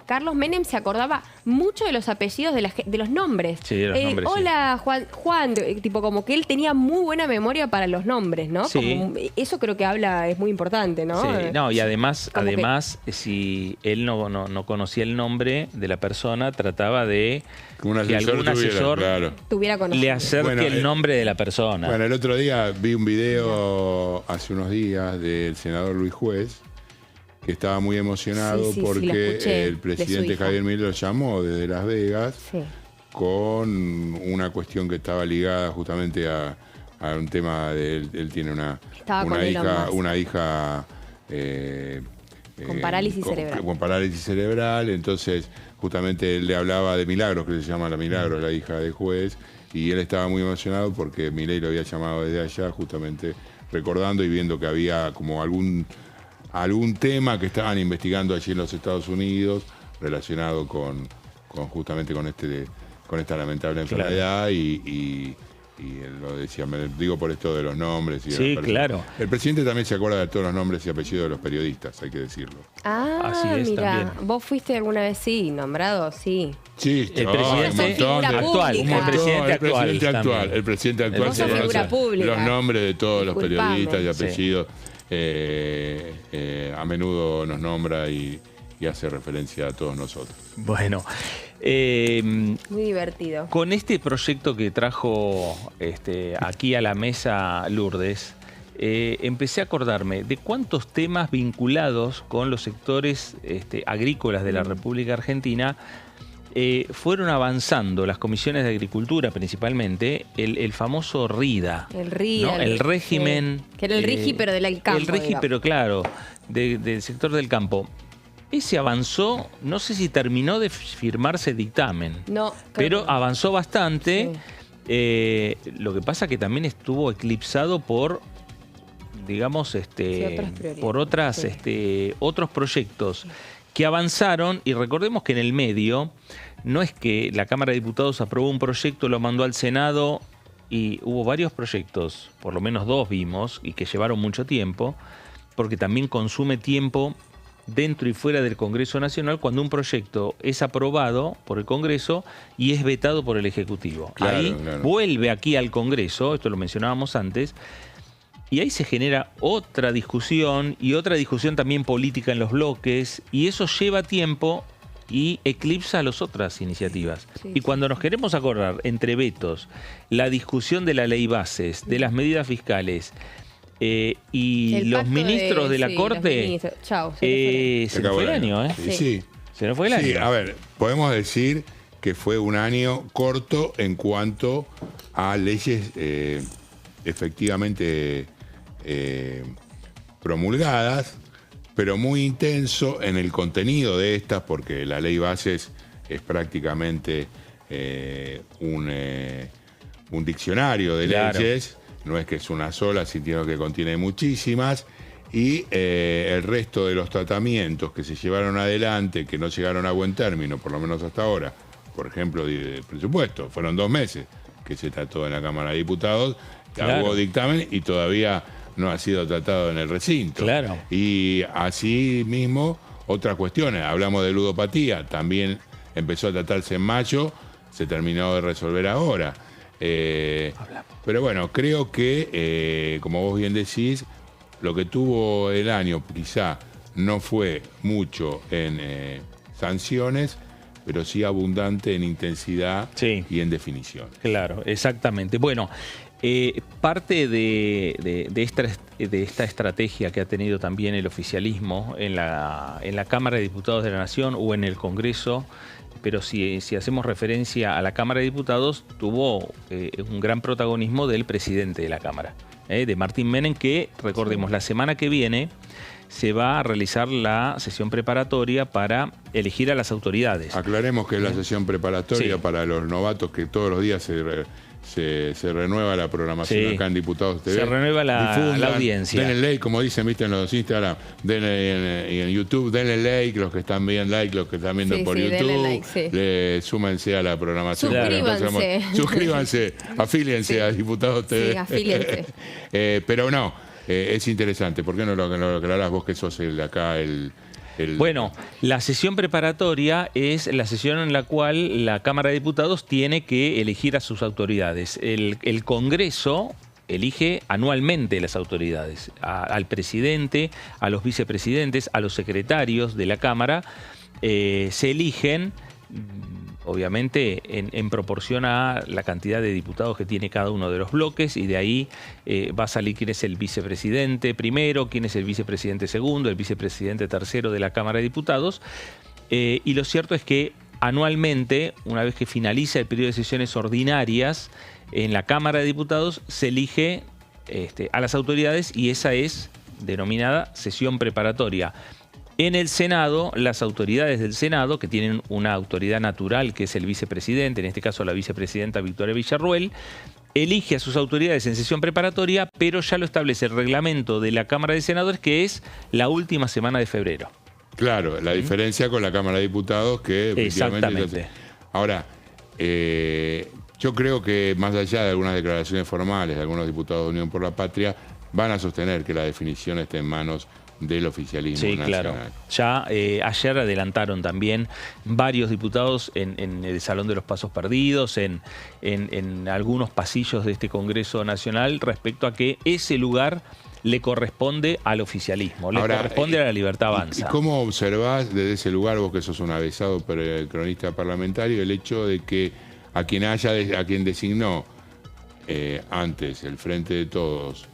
Speaker 2: Carlos Menem se acordaba mucho de los apellidos de los nombres.
Speaker 1: Sí, de los nombres, sí.
Speaker 2: Hola, Juan, tipo como que él tenía muy buena memoria para los nombres, ¿no?
Speaker 1: Sí.
Speaker 2: Como, eso creo que es muy importante, ¿no?
Speaker 1: Sí, no, y además,
Speaker 2: Como que-
Speaker 1: si él no conocía el nombre de la persona, trataba de
Speaker 3: Un
Speaker 1: que
Speaker 3: asesor
Speaker 1: algún
Speaker 3: tuviera,
Speaker 1: asesor
Speaker 3: claro.
Speaker 2: tuviera conocido.
Speaker 1: le acerque
Speaker 3: Bueno,
Speaker 1: el nombre de la persona.
Speaker 3: Bueno, el otro día vi un video hace unos días del senador Luis Juez, que estaba muy emocionado
Speaker 2: Sí, sí, sí,
Speaker 3: porque
Speaker 2: lo escuché,
Speaker 3: el
Speaker 2: de su
Speaker 3: presidente
Speaker 2: hija.
Speaker 3: Javier Milei lo llamó desde Las Vegas
Speaker 2: Sí.
Speaker 3: con una cuestión que estaba ligada justamente a un tema de él tiene
Speaker 2: Estaba con Elon Musk.
Speaker 3: una hija
Speaker 2: Con parálisis cerebral.
Speaker 3: Con parálisis cerebral, entonces justamente él le hablaba de Milagros, que se llama la Milagros, la hija de Juez, y él estaba muy emocionado porque Milei lo había llamado desde allá, justamente recordando y viendo que había como algún tema que estaban investigando allí en los Estados Unidos relacionado justamente con esta lamentable enfermedad y él lo decía, me digo por esto de los nombres. Y de
Speaker 1: Sí,
Speaker 3: las personas.
Speaker 1: claro.
Speaker 3: El presidente también se acuerda de todos los nombres y apellidos de los periodistas, hay que decirlo.
Speaker 2: Ah,
Speaker 1: Así es,
Speaker 2: mira,
Speaker 1: también.
Speaker 2: vos fuiste alguna vez, sí, nombrado, sí.
Speaker 3: Sí,
Speaker 1: El
Speaker 3: no,
Speaker 1: presidente
Speaker 3: un montón de-
Speaker 1: actual,
Speaker 2: pública.
Speaker 1: el presidente actual.
Speaker 3: El
Speaker 1: también.
Speaker 3: presidente actual
Speaker 2: Vos
Speaker 3: se
Speaker 2: sos
Speaker 3: conoce
Speaker 2: figura pública.
Speaker 3: los nombres de todos los
Speaker 2: Disculpame.
Speaker 3: periodistas y
Speaker 1: Sí.
Speaker 3: apellidos. A menudo nos nombra y hace referencia a todos nosotros.
Speaker 1: Bueno,
Speaker 2: Muy divertido.
Speaker 1: con este proyecto que trajo aquí a la mesa Lourdes, empecé a acordarme de cuántos temas vinculados con los sectores agrícolas de la República Argentina fueron avanzando las comisiones de agricultura principalmente, el famoso RIDA.
Speaker 2: El RIDA.
Speaker 1: ¿no? El régimen...
Speaker 2: sí. Que era el RIGI, pero del campo.
Speaker 1: El RIGI,
Speaker 2: digamos.
Speaker 1: pero claro, del sector del campo. Ese avanzó, no sé si terminó de firmarse dictamen,
Speaker 2: No, creo
Speaker 1: pero
Speaker 2: que no.
Speaker 1: avanzó bastante. Lo que pasa que también estuvo eclipsado por, digamos,
Speaker 2: otras prioridades.
Speaker 1: por otros proyectos que avanzaron, y recordemos que en el medio no es que la Cámara de Diputados aprobó un proyecto, lo mandó al Senado y hubo varios proyectos, por lo menos 2 vimos, y que llevaron mucho tiempo, porque también consume tiempo dentro y fuera del Congreso Nacional cuando un proyecto es aprobado por el Congreso y es vetado por el Ejecutivo.
Speaker 3: Claro,
Speaker 1: Ahí
Speaker 3: claro.
Speaker 1: vuelve aquí al Congreso, esto lo mencionábamos antes, y ahí se genera otra discusión y otra discusión también política en los bloques, y eso lleva tiempo y eclipsa a las otras iniciativas.
Speaker 2: Sí,
Speaker 1: y cuando nos queremos acordar entre vetos, la discusión de la ley bases, de las medidas fiscales y
Speaker 2: El
Speaker 1: los
Speaker 2: pacto
Speaker 1: ministros de la
Speaker 2: sí, los
Speaker 1: Corte,
Speaker 2: ministros. Chau, se
Speaker 1: se nos fue el año, ¿eh?
Speaker 3: Sí.
Speaker 1: Se nos fue el
Speaker 3: Sí,
Speaker 1: año.
Speaker 3: a ver, podemos decir que fue un año corto en cuanto a leyes efectivamente promulgadas, pero muy intenso en el contenido de estas, porque la ley bases es prácticamente un diccionario de leyes, no es que es una sola, sino que contiene muchísimas, y el resto de los tratamientos que se llevaron adelante, que no llegaron a buen término, por lo menos hasta ahora, por ejemplo, de presupuesto, fueron 2 meses que se trató en la Cámara de Diputados, hubo dictamen y todavía no ha sido tratado en el recinto.
Speaker 1: Claro.
Speaker 3: Y así mismo, otras cuestiones, hablamos de ludopatía, también empezó a tratarse en mayo, se terminó de resolver ahora. Pero bueno, creo que, como vos bien decís, lo que tuvo el año quizá no fue mucho en sanciones, pero sí abundante en intensidad y en definición.
Speaker 1: Claro, exactamente. Bueno, parte de esta estrategia que ha tenido también el oficialismo en la Cámara de Diputados de la Nación o en el Congreso, pero si hacemos referencia a la Cámara de Diputados, tuvo un gran protagonismo del presidente de la Cámara, de Martín Menem, que, recordemos, la semana que viene se va a realizar la sesión preparatoria para elegir a las autoridades.
Speaker 3: Aclaremos que es la sesión preparatoria para los novatos, que todos los días se renueva la programación acá en Diputados TV.
Speaker 1: Se renueva la audiencia.
Speaker 3: Denle like, como dicen, viste, en los Instagram, y en YouTube, denle like, los que están viendo los que están viendo por YouTube, súmense a la programación. Suscríbanse, afíliense a Diputados TV.
Speaker 2: Sí, afíliense.
Speaker 3: Pero no, es interesante. ¿Por qué no lo aclarás vos, que sos
Speaker 1: Bueno, la sesión preparatoria es la sesión en la cual la Cámara de Diputados tiene que elegir a sus autoridades. El Congreso elige anualmente las autoridades, al presidente, a los vicepresidentes, a los secretarios de la Cámara. Se eligen, obviamente, en proporción a la cantidad de diputados que tiene cada uno de los bloques, y de ahí va a salir quién es el vicepresidente primero, quién es el vicepresidente segundo, el vicepresidente tercero de la Cámara de Diputados. Y lo cierto es que anualmente, una vez que finaliza el periodo de sesiones ordinarias, en la Cámara de Diputados se elige a las autoridades, y esa es denominada sesión preparatoria. En el Senado, las autoridades del Senado, que tienen una autoridad natural, que es el vicepresidente, en este caso la vicepresidenta Victoria Villarruel, elige a sus autoridades en sesión preparatoria, pero ya lo establece el reglamento de la Cámara de Senadores, que es la última semana de febrero.
Speaker 3: Claro, la diferencia con la Cámara de Diputados, que
Speaker 1: exactamente.
Speaker 3: Ahora, yo creo que más allá de algunas declaraciones formales de algunos diputados de Unión por la Patria, van a sostener que la definición esté en manos del oficialismo nacional.
Speaker 1: Claro. Ya ayer adelantaron también varios diputados en el Salón de los Pasos Perdidos, en algunos pasillos de este Congreso Nacional, respecto a que ese lugar le corresponde al oficialismo, le corresponde a la Libertad Avanza.
Speaker 3: ¿Y cómo observás desde ese lugar, vos que sos un avesado cronista parlamentario, el hecho de que a quien designó antes el Frente de Todos,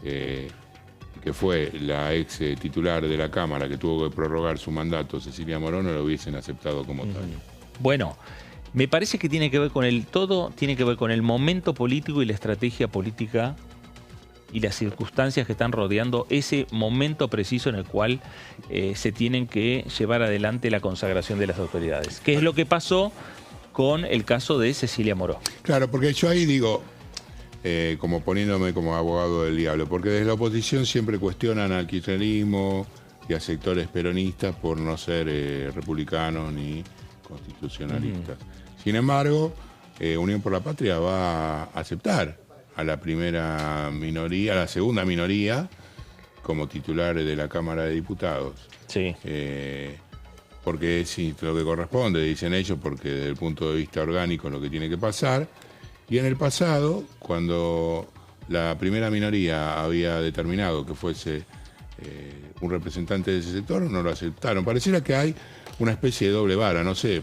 Speaker 3: que fue la ex titular de la Cámara, que tuvo que prorrogar su mandato, Cecilia Morón, no lo hubiesen aceptado como tal?
Speaker 1: Bueno, me parece que tiene que ver con tiene que ver con el momento político y la estrategia política y las circunstancias que están rodeando ese momento preciso en el cual se tienen que llevar adelante la consagración de las autoridades. ¿Qué es lo que pasó con el caso de Cecilia Morón?
Speaker 3: Claro, porque yo ahí digo, como poniéndome como abogado del diablo, porque desde la oposición siempre cuestionan al kirchnerismo y a sectores peronistas por no ser republicanos ni constitucionalistas. Sin embargo, Unión por la Patria va a aceptar a la primera minoría, a la segunda minoría, como titulares de la Cámara de Diputados.
Speaker 1: Sí.
Speaker 3: Porque es lo que corresponde, dicen ellos, porque desde el punto de vista orgánico es lo que tiene que pasar. Y en el pasado, cuando la primera minoría había determinado que fuese un representante de ese sector, no lo aceptaron. Pareciera que hay una especie de doble vara, no sé.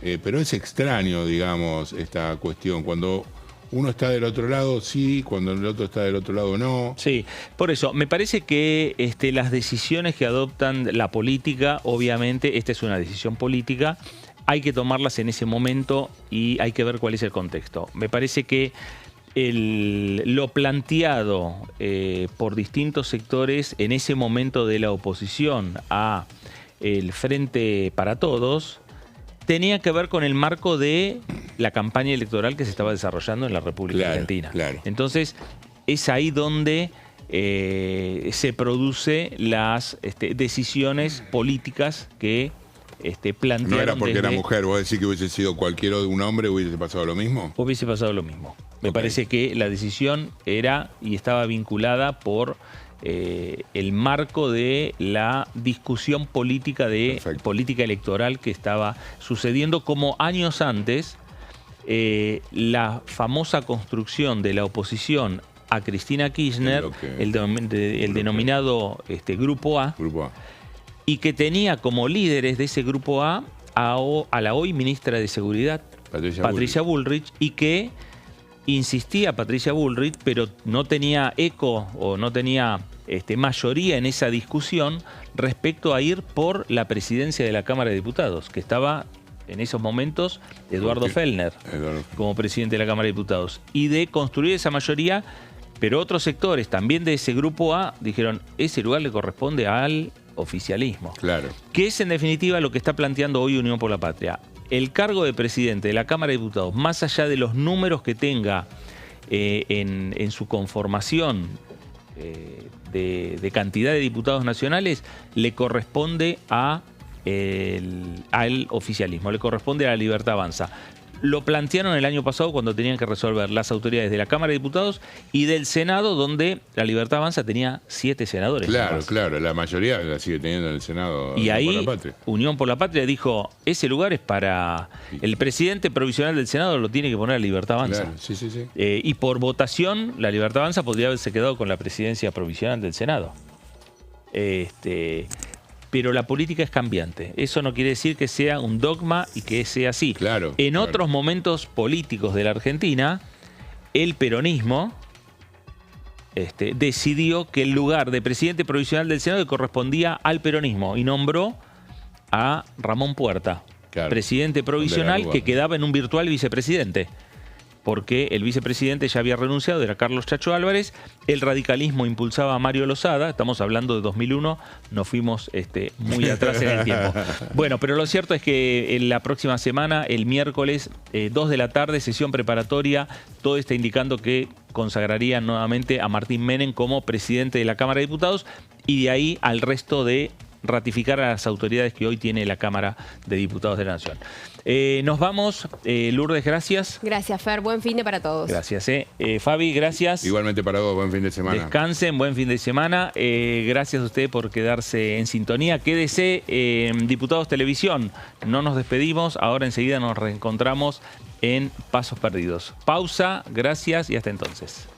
Speaker 3: Pero es extraño, digamos, esta cuestión. Cuando uno está del otro lado, sí, cuando el otro está del otro lado, no.
Speaker 1: Sí, por eso, me parece que las decisiones que adoptan la política, obviamente, esta es una decisión política, hay que tomarlas en ese momento y hay que ver cuál es el contexto. Me parece que lo planteado por distintos sectores en ese momento de la oposición a el Frente para Todos tenía que ver con el marco de la campaña electoral que se estaba desarrollando en la República Argentina. Claro. Entonces, es ahí donde se producen las decisiones políticas que plantearon.
Speaker 3: No era porque era mujer, vos decís que hubiese sido un hombre, hubiese pasado lo mismo.
Speaker 1: Hubiese pasado lo mismo. Me parece que la decisión era y estaba vinculada por el marco de la discusión política política electoral que estaba sucediendo, como años antes la famosa construcción de la oposición a Cristina Kirchner, el denominado Grupo A, y que tenía como líderes de ese Grupo A la hoy ministra de Seguridad, Patricia Bullrich, y que insistía Patricia Bullrich, pero no tenía eco o no tenía mayoría en esa discusión respecto a ir por la presidencia de la Cámara de Diputados, que estaba en esos momentos Eduardo Fellner como presidente de la Cámara de Diputados, y de construir esa mayoría, pero otros sectores también de ese Grupo A dijeron, ese lugar le corresponde al oficialismo. Claro. Que es en definitiva lo que está planteando hoy Unión por la Patria. El cargo de presidente de la Cámara de Diputados, más allá de los números que tenga en su conformación de cantidad de diputados nacionales, le corresponde al oficialismo, le corresponde a la Libertad Avanza. Lo plantearon el año pasado cuando tenían que resolver las autoridades de la Cámara de Diputados y del Senado, donde la Libertad Avanza tenía 7 senadores.
Speaker 3: Claro, la mayoría la sigue teniendo en el Senado.
Speaker 1: Y ahí Unión por la Patria dijo, ese lugar es para el presidente provisional del Senado, lo tiene que poner la Libertad Avanza.
Speaker 3: Claro, sí.
Speaker 1: Y por votación, la Libertad Avanza podría haberse quedado con la presidencia provisional del Senado. Pero la política es cambiante. Eso no quiere decir que sea un dogma y que sea así. En otros momentos políticos de la Argentina, el peronismo decidió que el lugar de presidente provisional del Senado correspondía al peronismo y nombró a Ramón Puerta, presidente provisional, que quedaba en un virtual vicepresidente, porque el vicepresidente ya había renunciado, era Carlos Chacho Álvarez. El radicalismo impulsaba a Mario Lozada, estamos hablando de 2001, nos fuimos muy atrás en el tiempo. Bueno, pero lo cierto es que en la próxima semana, el miércoles, 2 de la tarde, sesión preparatoria, todo está indicando que consagrarían nuevamente a Martín Menem como presidente de la Cámara de Diputados, y de ahí al resto de ratificar a las autoridades que hoy tiene la Cámara de Diputados de la Nación. Nos vamos. Lourdes, gracias.
Speaker 2: Gracias, Fer. Buen fin de para todos.
Speaker 1: Gracias. Fabi, gracias.
Speaker 3: Igualmente para vos, buen fin de semana.
Speaker 1: Descansen, buen fin de semana. Gracias a usted por quedarse en sintonía. Quédese en Diputados Televisión. No nos despedimos. Ahora enseguida nos reencontramos en Pasos Perdidos. Pausa, gracias y hasta entonces.